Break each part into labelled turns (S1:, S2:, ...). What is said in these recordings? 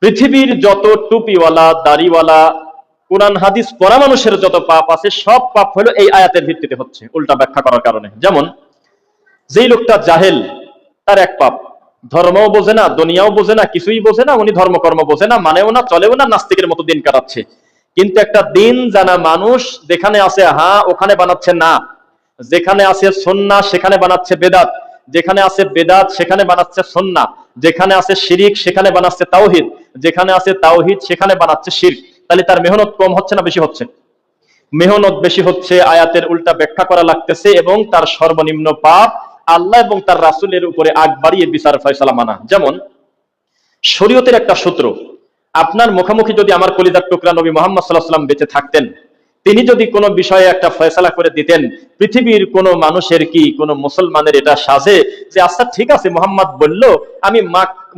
S1: পৃথিবীর যত টুপিওয়ালা দাড়িওয়ালা কোরআন হাদিস পড়া মানুষের যত পাপ আছে সব পাপ হলো এই আয়াতের ভিত্তিতে হচ্ছে, উল্টা ব্যাখ্যা করার কারণে। যেমন যেই লোকটা জাহেল, তার এক পাপ, ধর্মও বোঝে না, দুনিয়াও বোঝে না, কিছুই বোঝে না, উনি ধর্মকর্ম বোঝে না, মানেও না, চলেও না, নাস্তিকের মতো দিন কাটাচ্ছে। কিন্তু একটা দিন জানা মানুষ যেখানে আছে হা ওখানে বানাচ্ছে না, যেখানে আছে সুন্নাহ সেখানে বানাচ্ছে বেদাত, যেখানে আছে বেদাত সেখানে বানাচ্ছে সুন্নাহ, যেখানে আছে শিরিক সেখানে বানাচ্ছে তাওহীদ, যেখানে আছে তাওহীদ সেখানে বানাচ্ছে শিরক। তাহলে তার মেহনত কম হচ্ছে না বেশি হচ্ছে? মেহনত বেশি হচ্ছে, আয়াতের উল্টা ব্যাখ্যা করা লাগতেছে, এবং তার সর্বনিম্ন পাপ আল্লাহ এবং তার রাসূলের উপরে আগ বাড়িয়ে বিচার ফয়সালা মানা। যেমন শরীয়তের একটা সূত্র, আপনার মুখোমুখি যদি আমার কলিজার টুকরা নবী মুহাম্মদ সাল্লাল্লাহু আলাইহি ওয়াসাল্লাম বেঁচে থাকতেন, তিনি যদি কোনো বিষয়ে একটা ফয়সালা করে দিতেন, পৃথিবীর কোন মানুষের কি কোন মুসলমানের এটা সাজে যে আচ্ছা ঠিক আছে মুহাম্মদ বলল, আমি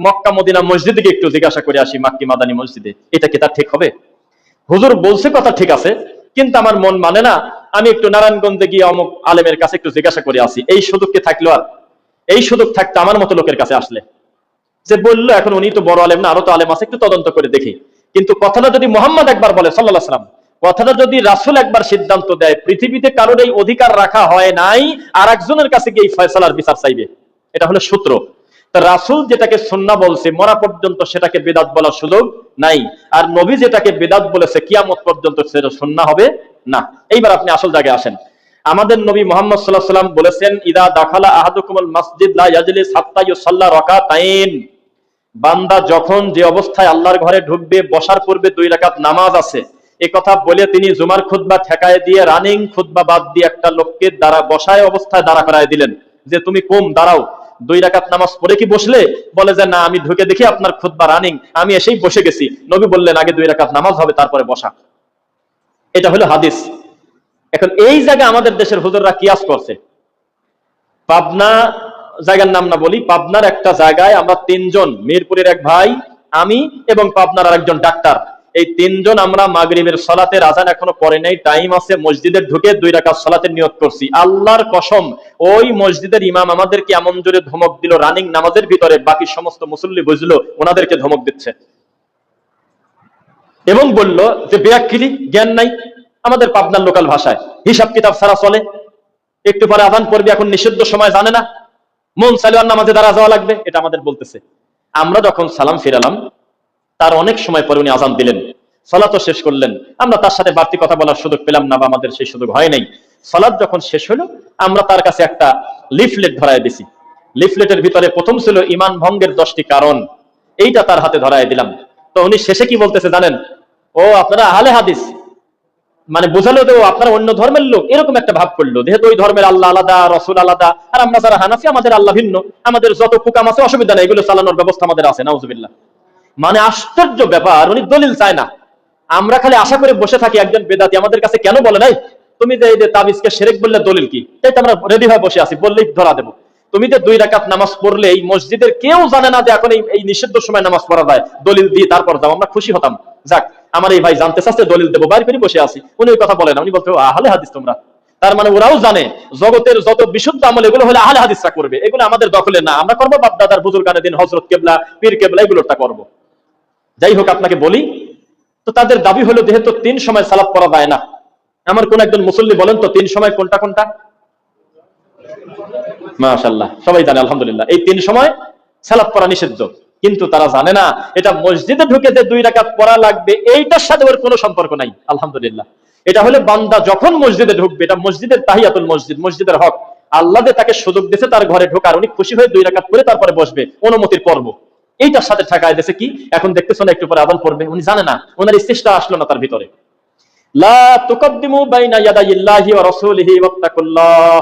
S1: মক্কা মদিনা মসজিদে গিয়ে একটু জিজ্ঞাসা করে আসি, মাক্কি মাদানী মসজিদে, এটা কি তার ঠিক হবে? হুজুর বলছে কথা ঠিক আছে, কিন্তু আমার মন মানে না, আমি একটু নারায়ণগঞ্জে গিয়ে অমুক আলেমের কাছে একটু জিজ্ঞাসা করে আসি, এই সুযোগ কি থাকলো? আর এই সুযোগ থাকতো আমার মতো লোকের কাছে আসলে, যে বললো এখন উনি তো বড় আলেম না, আরো তো আলেম আছে, একটু তদন্ত করে দেখি। কিন্তু কথাটা যদি মুহাম্মদ একবার বলে সাল্লাল্লাহু আলাইহি ওয়াসাল্লাম, কথাটা যদি রাসূল একবার সিদ্ধান্ত দেয়, পৃথিবীতে কারোর এই অধিকার রাখা হয় নাই আর একজনের কাছে গিয়ে ফয়সালার বিচার চাইবে, এটা হলো সূত্র। রাসূল যেটাকে সুন্নাহ বলছে মরা পর্যন্ত সেটাকে বিদআত বলার সুযোগ নাই, আর নবী যেটাকে বিদআত বলেছে কিয়ামত পর্যন্ত সেটা সুন্নাহ হবে না। এইবার আপনি আসল জায়গায় আসেন। আমাদের নবী মুহাম্মদ সাল্লাল্লাহু আলাইহি ওয়াসাল্লাম বলেছেন, ইদা দাখালা আহাদুকুমুল মাসজিদ লা ইয়াজলিস হাত্তা ইউসাল্লা রাকাতাইন, বান্দা যখন যে অবস্থায় আল্লাহর ঘরে ঢুকবে বসার পূর্বে 2 রাকাত নামাজ আছে, এই কথা বলে তিনি জুমার খুতবা ঠেকায় দিয়ে রানিং খুতবা বাদ দিয়ে একটা লোককে দাঁড়া বসায় অবস্থায় দাঁড়া করায় দিলেন, যে তুমি কম দাঁড়াও, 2 রাকাত নামাজ পড়ে কি বসলে? বলে যে না, আমি ঢুকে দেখি আপনার খুতবা রানিং, আমি এসেই বসে গেছি। নবী বললেন আগে 2 রাকাত নামাজ হবে তারপরে বসা। এটা হলো হাদিস। এখন এই জায়গায় আমাদের দেশের হুজুররা কিয়াস করছে। পাবনা জায়গার নাম না বলি, পাবনার একটা জায়গায় আমরা 3 জন, মিরপুরের এক ভাই, আমি এবং পাবনার আরেকজন ডাক্তার, এই 3 জন আমরা মাগরিবের সালাতের আযান এখনো পড়ে নাই, টাইম আছে, মসজিদে ঢুকে 2 রাকাত সালাতের নিয়ত করছি। আল্লাহর কসম ওই মসজিদের ইমাম আমাদেরকে এমন জোরে ধমক দিল রানিং নামাজের ভিতরে, বাকি সমস্ত মুসল্লি বুঝলো ওনাদেরকে ধমক দিচ্ছে, এবং বলল যে বেয়াক্কিলি, জ্ঞান নাই, আমাদের পাবনার লোকাল ভাষায় হিসাব কিতাব ছাড়া চলে, একটু পরে আযান পড়বে, এখন নিষিদ্ধ সময় জানে না, মন চাইলে আর নামাজে দাঁড়া যাওয়া লাগবে, এটা আমাদের বলতেছে। আমরা যখন সালাম ফিরালাম, তার অনেক সময় পরে উনি আযান দিলেন, সালাতও শেষ করলেন, আমরা তার সাথে বাড়তি কথা বলার সুযোগ পেলাম না, বা আমাদের সেই সুযোগ হয় নাই। সালাত যখন শেষ হলো, আমরা তার কাছে একটা লিফলেট ধরায় দিছি। লিফলেটের ভিতরে প্রথম ছিল ঈমান ভঙ্গের 10টি কারণ, এইটা তার হাতে ধরায় দিলাম। তো উনি শেষে কি বলতেছে জানেন? ও আপনারা আহলে হাদিস, মানে বোঝালো তো আপনারা অন্য ধর্মের লোক, এরকম একটা ভাব করলো, যেহেতু ওই ধর্মের আল্লাহ আলাদা, রসুল আলাদা, আর আমরা যারা হানাফি আমাদের আল্লাহ ভিন্ন, আমাদের যত হুকাম আছে অসুবিধা নেই, এগুলো চালানোর ব্যবস্থা আমাদের আছে, নাউজুবিল্লাহ। মানে আশ্চর্য ব্যাপার, উনি দলিল চায় না। আমরা খালি আশা করে বসে থাকি একজন বেদাতি আমাদের কাছে কেন বলে নাই, তুমি যে এই যে তাবিজকে শিরক বললে দলিল কি, তাই তো আমরা রেডি হয়ে বসে আছি, বললেই ধরা দেবো। তুমি যে 2 রাকাত নামাজ পড়লে এই মসজিদের কেউ জানে না যে এখন এই নিষিদ্ধ সময় নামাজ পড়া যায়, দলিল দিয়ে তারপর যাও, আমরা খুশি হতাম। যাক, আমার এই ভাই জানতে চাচ্ছে, দলিল দেবো, বাইরে করে বসে আছি, উনি ওই কথা বলে না, উনি বলতে আহলে হাদিস তোমরা। তার মানে ওরাও জানে জগতের যত বিশুদ্ধ আমল এগুলো হলে আহলে হাদিসরা করবে, এগুলো আমাদের দখলে না, আমরা করবো বাপ দাদার বুজুর্গানের দিন হযরত কেবলা পীর কেবলা এগুলোটা করবো। যাই হোক, আপনাকে বলি, তো তাদের দাবি হলো যেহেতু 3 সময় সালাত পড়া যায় না, আমার কোন একজন মুসল্লি বলেন তো 3 সময় কোনটা কোনটা? মাশাআল্লাহ, সবাই জানে আলহামদুলিল্লাহ, এই 3 সময় সালাত পড়া নিষিদ্ধ, কিন্তু তারা জানে না এটা মসজিদে ঢুকে যে 2 রাকাত পড়া লাগবে এইটার সাথে ওর কোনো সম্পর্ক নাই। আলহামদুলিল্লাহ, এটা হলে বান্দা যখন মসজিদে ঢুকবে, এটা মসজিদের তাহিয়াতুল মসজিদ, মসজিদের হক, আল্লাহ যে তাকে সুযোগ দিয়েছে তার ঘরে ঢোকার, উনি খুশি হয়ে 2 রাকাত পড়ে তারপরে বসবে, অনুমতির পর্ব, এইটার সাথে ঠেকায় দিয়েছে কি এখন দেখতেছ না, একটু পরে আযান পড়বে, উনি জানে না, ওনার ইচ্ছা আসলো না তার ভিতরে। লা তুকদ্দিমু বাইনা ইয়াদাইল্লাহি ওয়া রাসূলিহি ওয়াত্তাকুল্লাহ,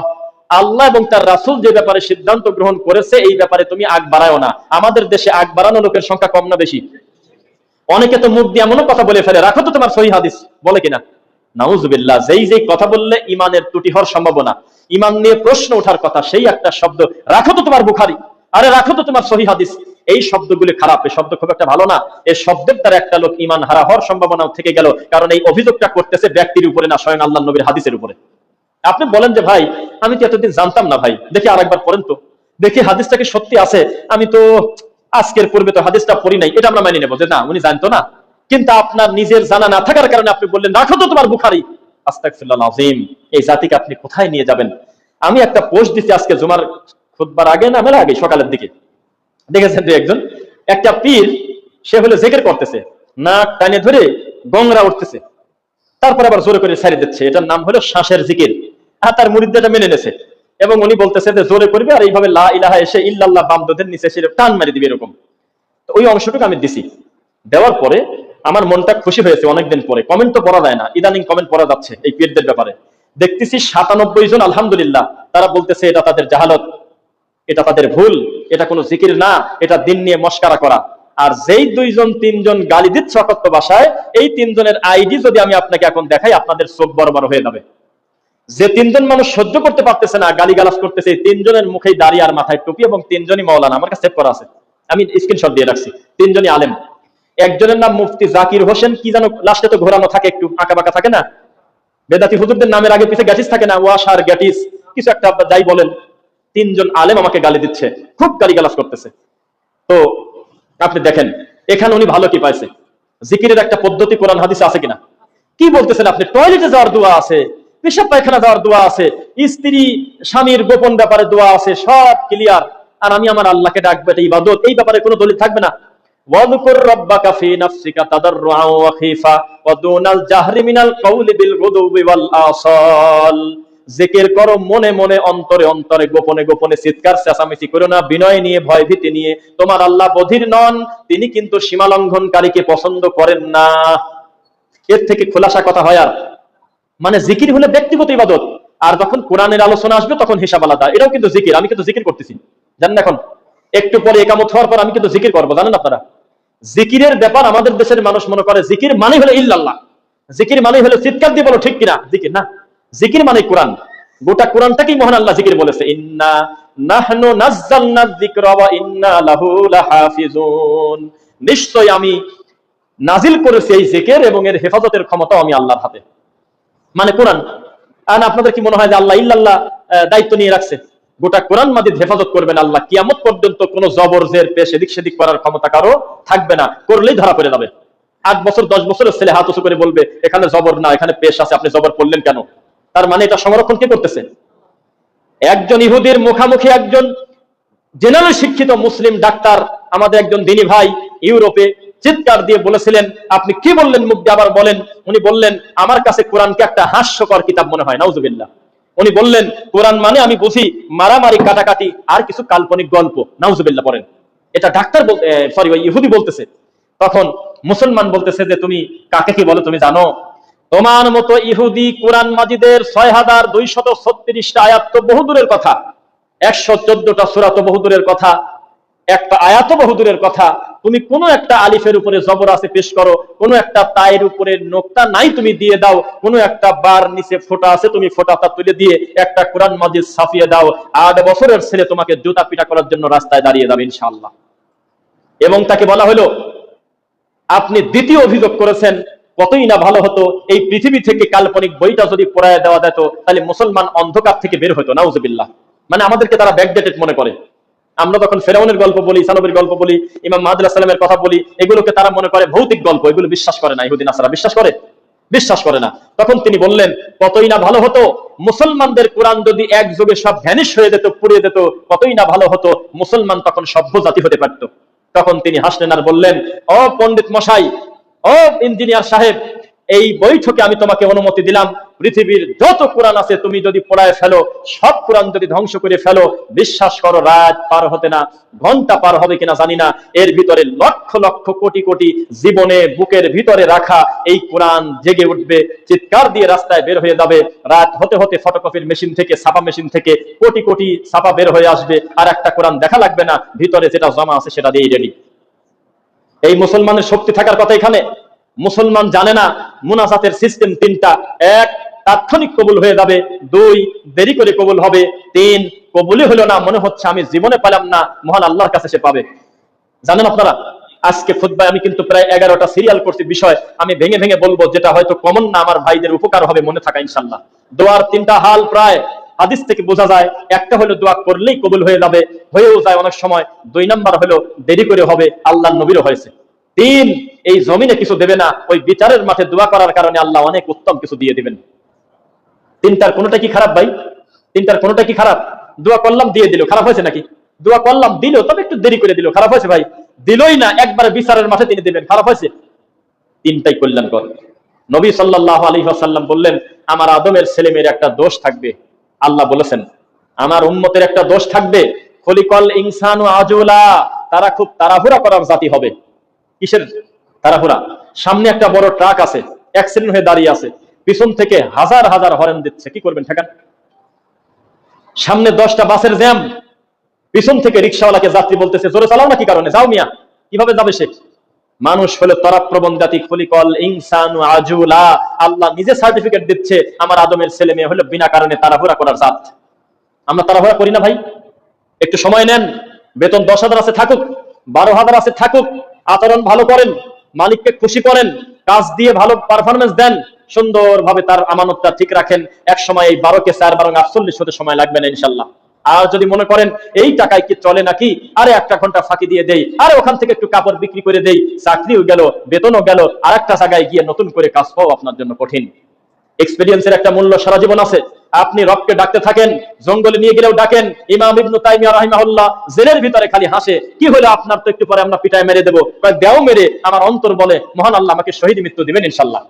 S1: আল্লাহ এবং তার রাসূল যে ব্যাপারে সিদ্ধান্ত গ্রহণ করেছে এই ব্যাপারে তুমি আগ বাড়ায়ও না। আমাদের দেশে আগ বাড়ানো লোকের সংখ্যা কম না বেশি? অনেকে তো মুখ দিয়ে এমনও কথা বলে ফেলে, রাখো তো তোমার সহিহ হাদিস, বলে কিনা? নাউজুবিল্লাহ, যেই কথা বললে ইমানের ত্রুটি হওয়ার সম্ভাবনা, ইমান নিয়ে প্রশ্ন ওঠার কথা, সেই একটা শব্দ, রাখো তো তোমার বুখারী, আরে রাখো তো তোমার সহিহ হাদিস, এই শব্দগুলি খারাপ, এই শব্দ খুব একটা ভালো না। এই শব্দের দ্বারা একটা লোক ইমান হারা হওয়ার সম্ভাবনাও থেকে গেল, কারণ এই অভিযোগটা করতেছে ব্যক্তির উপরে না, স্বয়ং আল্লাহর নবীর হাদিসের উপরে। আপনি বলেন যে ভাই আমি তো এতদিন জানতাম না, ভাই দেখি আরেকবার পড়েন তো, দেখি হাদিসটা কি সত্যি আছে, আমি তো আজকের পূর্বে তো হাদিসটা পড়ি নাই, এটা আমরা মানি নেবো যে না উনি জানতো না, কিন্তু আপনার নিজের জানা না থাকার কারণে আপনি বললেন রাখো তো তোমার বুখারী। আস্তাগফিরুল্লাহ আযীম, এই জাতিকে আপনি কোথায় নিয়ে যাবেন? আমি একটা পোস্ট দিচ্ছি আজকে জুমার খুতবার আগে না মেলা আগে সকালের দিকে, দেখেছেন যে একজন একটা পীর, সে হলো জিকির করতেছে, নাক টানে ধরে গংরা উঠতেছে, তারপর আবার জোরে করে ছেড়ে দিচ্ছে, এটার নাম হলো শ্বাসের জিকির। আর তার মুরিদরা এটা মেনে নেছে, এবং উনি বলতেছে যে জোরে করবে আর এইভাবে লা ইলাহা এসে ইল্লাল্লাহ বাম দোদের নিচে সে টান মারি দিবে এরকম। তো ওই অংশটুকু আমি দিছি, দেওয়ার পরে আমার মনটা খুশি হয়েছে। অনেকদিন পরে কমেন্ট তো পড়া যায় না, ইদানিং কমেন্ট পড়া যাচ্ছে এই পীরদের ব্যাপারে। দেখতেছি 97 জন আলহামদুলিল্লাহ, তারা বলতেছে এটা তাদের জাহালত, এটা তাদের ভুল, এটা কোনো জিকির না, এটা দিন নিয়ে মস্কারা করা। আর যেই 2 জন 3 জন গালি দিচ্ছে অকথ্য ভাষায়, এই 3 জনের আইডি যদি আমি আপনাকে এখন দেখাই, আপনাদের চোখ বড় হয়ে যাবে। যে 3 জন মানুষ সহ্য করতে পারতেছে না, গালি গালাজ করতেছে, এই 3 জনের মুখেই দাড়ি আর মাথায় টুপি, এবং 3 জনই মাওলানা, আমার কাছে সেভ করা আছে, আমি স্ক্রিনশট দিয়ে রাখছি। 3 জনই আলেম। একজনের নাম মুফতি জাকির হোসেন, কি যেন লাস্টে তো ঘোরানো থাকে, একটু আঁকা বাঁকা থাকে না, বেদাতি হুজুরদের নামের আগে পিছে গ্যাটিস থাকে না, ওয়াশার গ্যাটিস কিছু একটা যাই বলেন। 3 জন আলেম আমাকে গালি দিচ্ছে, খুব গালিগালাজ করতেছে। তো আপনি দেখেন এখানে উনি ভালো কি পাইছে? জিকিরের একটা পদ্ধতি কোরআন হাদিসে আছে কিনা? কি বলতেছেন আপনি? টয়লেটে যাওয়ার দোয়া আছে, পেশাব পায়খানা যাওয়ার দোয়া আছে, স্ত্রী স্বামীর গোপন ব্যাপারে দোয়া আছে, সব ক্লিয়ার। আর আমি আমার আল্লাহকে ডাকবো, এটা ইবাদত, এই ব্যাপারে কোনো দলিল থাকবে না। ওয়াযকুর রাব্বাকা ফি নাফসিকা তাদাররুআন ওয়া খীফা ওয়া দুনাল জাহরি মিনাল কওলি বিল গুদুবি ওয়াল আসাল। জিকির করো মনে মনে, অন্তরে অন্তরে, গোপনে গোপনে, চিৎকার চেঁচামেচি করো না, বিনয় নিয়ে, ভয় ভীতি নিয়ে। তোমার আল্লাহ বধির নন, তিনি কিন্তু সীমা লঙ্ঘনকারীকে পছন্দ করেন না। এর থেকে খোলাসা কথা হয় আর? মানে জিকির হলে ব্যক্তিগত ইবাদত, আর যখন কোরআনের আলোচনা আসবে তখন হিসাব আলাদা। এটাও কিন্তু জিকির, আমি কিন্তু জিকির করতেছি, জানেন? এখন একটু পরে একামত হওয়ার পর আমি কিন্তু জিকির করবো, জানেন আপনারা? জিকিরের ব্যাপার আমাদের দেশের মানুষ মনে করে জিকির মানে হলো ইল্লাল্লাহ, জিকির মানে হলো চিৎকার দিয়ে বলো, ঠিক কিনা? জিকির না, জিকির মানে কোরআন। গোটা কোরআনটাকেই মহান আল্লাহ জিকির বলেছে, ইন্না নাহনু নাযালনা যিকরা ওয়া ইন্না লাহু লাহাফিজুন। নিশ্চয় আমি নাজিল করেছি এই জিকির, এবং এর হেফাজতের ক্ষমতা আমি আল্লাহর হাতে, মানে কোরআন। আর আপনাদের কি মনে হয় যে আল্লাহ ইল্লাল্লাহ দায়িত্ব নিয়ে রাখছে? গোটা কোরআন মাজিদ হেফাজত করবেন আল্লাহ, কিয়ামত পর্যন্ত কোনো জবর জের পেশ এদিক সেদিক করার ক্ষমতা কারো থাকবে না, করলেই ধরা পড়ে যাবে। 8 বছর 10 বছরের ছেলে হাত উঁচু করে বলবে এখানে জবর না, এখানে পেশ আছে, আপনি জবর করলেন কেন? তার মানে এটা সংরক্ষণ কে করতেছে? একজন ইহুদির মুখামুখি একজন জেনারেল শিক্ষিত মুসলিম ডাক্তার, আমাদের একজন দিনী ভাই ইউরোপে, চিৎকার দিয়ে বলেছিলেন, আপনি কি বললেন? মুখ দিয়ে আবার বলেন। উনি বললেন, আমার কাছে কোরআনকে একটা হাস্যকর কিতাব মনে হয়, নাউজুবিল্লাহ। উনি বললেন, কোরআন মানে আমি বুঝি মারামারি, কাটাকাটি, আর কিছু কাল্পনিক গল্প, নাউজুবিল্লাহ পড়েন। এটা ডাক্তার সরি ওই ইহুদি বলতেছে। তখন মুসলমান বলতেছে যে তুমি কাকে কি বলো তুমি জানো? তোমার মতো ইহুদি কোরআন মাজিদের 6236টা আয়াত তো বহুদূরের কথা, 114টা সূরা তো বহুদূরের কথা, একটা আয়াত বহুদূরের কথা। তুমি কোনো একটা আলিফের উপরে জবর আছে পেশ করো, কোনো একটা তায়ের উপরে নোক্তা নাই তুমি দিয়ে দাও, কোনো একটা বার নিচে ফোঁটা আছে তুমি ফোঁটাটা তুলে দিয়ে একটা কোরআন মাজিদ ছাপিয়ে দাও, 8 বছরের ছেলে তোমাকে জুতা পিটা করার জন্য রাস্তায় দাঁড়িয়ে যাবে ইনশাআল্লাহ। এবং তাকে বলা হলো, আপনি দ্বিতীয় অভিযোগ করেছেন, কতই না ভালো হতো এই পৃথিবী থেকে কাল্পনিক বইটা যদি পড়ায় দেওয়া যেত, তাহলে মুসলমান অন্ধকার থেকে বের হতো, নাউজুবিল্লাহ। মানে আমাদেরকে তারা ব্যাকডেটেড মনে করে। আমরা তখন ফেরাউনের গল্প বলি, সানবীর গল্প বলি, ইমাম মাহদী আলাইহিস সালামের কথা বলি, এগুলোকে তারা মনে করে ভৌতিক গল্প, এগুলো বিশ্বাস করে না। ইহুদি নাসারা বিশ্বাস করে? বিশ্বাস করে না। তখন তিনি বললেন, কতই না ভালো হতো মুসলমানদের কোরআন যদি এক যুগে সব ভ্যানিশ হয়ে যেত, পুড়িয়ে যেত, কতই না ভালো হতো, মুসলমান তখন সভ্য জাতি হতে পারত। তখন তিনি হাসলেন আর বললেন, ও পণ্ডিত মশাই, ও ইঞ্জিনিয়ার সাহেব, এই বৈঠকে আমি তোমাকে অনুমতি দিলাম, পৃথিবীর যত কোরআন আছে তুমি যদি পড়ায় ফেলো, সব কোরআন যদি ধ্বংস করে ফেলো, বিশ্বাস করো রাত পার হতে না, ঘন্টা পার হবে কিনা জানি না, এর ভিতরে লক্ষ লক্ষ কোটি কোটি জীবনে বুকের ভিতরে রাখা এই কোরআন জেগে উঠবে, চিৎকার দিয়ে রাস্তায় বের হয়ে যাবে। রাত হতে হতে ফটোকপির মেশিন থেকে, ছাপা মেশিন থেকে কোটি কোটি ছাপা বের হয়ে আসবে, আর একটা কোরআন দেখা লাগবে না, ভিতরে যেটা জমা আছে সেটা দিয়েই রেডি। এই মুসলমানের শক্তি থাকার কথা এখানে। মুসলমান জানে না মুনাজাতের সিস্টেম 3টা, 1 তাৎক্ষণিক কবুল হয়ে যাবে, 2 দেরি করে কবুল হবে, 3 কবুলই হলো না, মনে হচ্ছে আমি জীবনে পেলাম না, মহান আল্লাহর কাছে সে পাবে। জানেন আপনারা, আজকে খুতবায় আমি কিন্তু প্রায় 11টা সিরিয়াল করছি বিষয়, আমি ভেঙে ভেঙে বলবো, যেটা হয়তো কমন না, আমার ভাইদের উপকার হবে মনে থাকা ইনশাআল্লাহ। দোয়ার 3টা হাল প্রায় হাদিস থেকে বোঝা যায়, একটা হলো দোয়া করলেই কবুল হয়ে যাবে, হয়েও যায় অনেক সময়। 2 নাম্বার হলো দেরি করে হবে, আল্লাহর নবীরও হয়েছে। 3, এই জমিনে কিছু দেবে না, ওই বিচারের মাঠে দোয়া করার কারণে আল্লাহ অনেক উত্তম কিছু দিয়ে দিবেন। 3টার কোনোটা কি খারাপ ভাই? 3টার কোনোটা কি খারাপ? দোয়া করলাম দিয়ে দিল, খারাপ হয়েছে নাকি? দোয়া করলাম দিল, তবে একটু দেরি করে দিল, খারাপ হয়েছে ভাই? দিলই না, একবারে বিচারের মাঠে তিনি দিবেন, খারাপ হয়েছে? 3টাই কল্যাণকর। নবী সাল্লাল্লাহু আলাইহি ওয়াসাল্লাম বললেন, আমার আদমের ছেলেমেয়ের একটা দোষ থাকবে। আল্লাহ বলেছেন আমার উম্মতের একটা দোষ থাকবে, খলিকাল ইনসানু আজুলা, তারা খুব তাড়াহুড়া করার জাতি হবে। কিসের তাড়াহুড়া? সামনে একটা বড় ট্রাক আছে, অ্যাক্সিডেন্ট হয়ে দাঁড়িয়ে আছে, পিছন থেকে হাজার হাজার হরেন দিচ্ছে, কি করবেন ঠেকান? সামনে 10টা বাসের জ্যাম, পিছন থেকে রিকশাওয়ালাকে যাত্রী বলতেছে জোরে চালাও না, কি কারণে? যাও মিয়া। কিভাবে যাবে সে? মানুষ হলো তরাপ্রবণ জাতি, খলিকাল ইনসানু আজুলা। আল্লাহ নিজে সার্টিফিকেট দিচ্ছে আমার আদমের ছেলে মেয়ে হলো বিনা কারণে তাড়াহুড়া করার জাত। আমরা তাড়াহুড়া করি না ভাই? একটু সময় নেন, বেতন 10,000 আছে থাকুক, 12,000 আছে থাকুক, আচরণ ভালো করেন, মালিককে খুশি করেন, কাজ দিয়ে ভালো পারফরমেন্স দেন, সুন্দরভাবে তার আমানতটা ঠিক রাখেন। এক সময় এই 12কে 4 বরং 48 হতে সময় লাগবে না ইনশাল্লাহ। আর যদি মনে করেন এই টাকায় কি চলে নাকি, আরে 1টা ঘন্টা ফাঁকি দিয়ে দেই, আরে ওখান থেকে একটু কাপড় বিক্রি করে দেই, চাকরিও গেল, বেতনও গেল, আর একটা জায়গায় গিয়ে নতুন করে কাজ পাওয়া আপনার জন্য কঠিন। এক্সপেরিয়েন্সের একটা মূল্য সারা জীবন আছে। আপনি রবকে ডাকতে থাকেন, জঙ্গলে নিয়ে গেলেও ডাকেন। ইমাম ইবনে তাইমিয়া রাহিমাহুল্লাহ জেলের ভিতরে খালি হাসে, কি হলো আপনার, তো একটু পরে আমরা পিটায় মেরে দেবো। দেও মেরে, আমার অন্তর বলে মহান আল্লাহ আমাকে শহীদ মৃত্যু দিবেন ইনশাল্লাহ।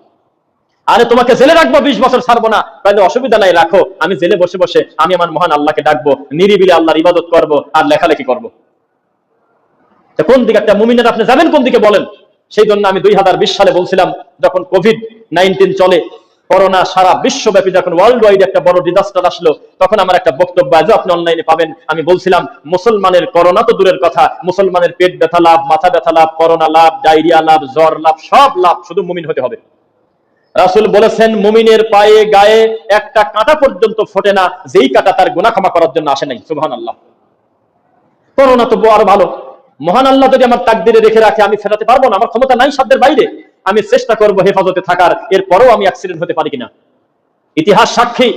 S1: আরে তোমাকে জেলে রাখবো 20 বছর, ছাড়বো না, তাহলে অসুবিধা নাই, রাখো, আমি জেলে বসে বসে আমি আমার মহান আল্লাহকে ডাকবো, নিরিবিলি আল্লাহর ইবাদত করবো আর লেখালেখি করবো। কোন দিকে একটা মুমিনের আপনি যাবেন, কোন দিকে বলেন? সেই জন্য আমি 2020 সালে বলছিলাম, যখন কোভিড-19 চলে, করোনা সারা বিশ্বব্যাপী যখন ওয়ার্ল্ড ওয়াইড একটা বড় ডিজাস্টার আসলো, তখন আমার একটা বক্তব্য আজও আপনি অনলাইনে পাবেন। আমি বলছিলাম মুসলমানের করোনা তো দূরের কথা, মুসলমানের পেট ব্যথা লাভ, মাথা ব্যথা লাভ, করোনা লাভ, ডায়রিয়া লাভ, জ্বর লাভ, সব লাভ, শুধু মুমিন হতে হবে। রাসূল বলেছেন মুমিনের পায়ে গায়ে একটা কাঁটা পর্যন্ত ফোটে না, যেই কাঁটা তার গুনাহ ক্ষমা করার জন্য আসে নাই। সুবহানাল্লাহ। করোনা তো আরো ভালো, মহান আল্লাহ যদি আমার তাকদিরে রেখে রাখে, আমি ফেরাতে পারবো না, আমার ক্ষমতা নাই, সাধ্যের বাইরে। আমি চেষ্টা করব হেফাজতে থাকার, এরপরও আমি অ্যাক্সিডেন্ট হতে পারি কিনা। ইতিহাস সাক্ষী,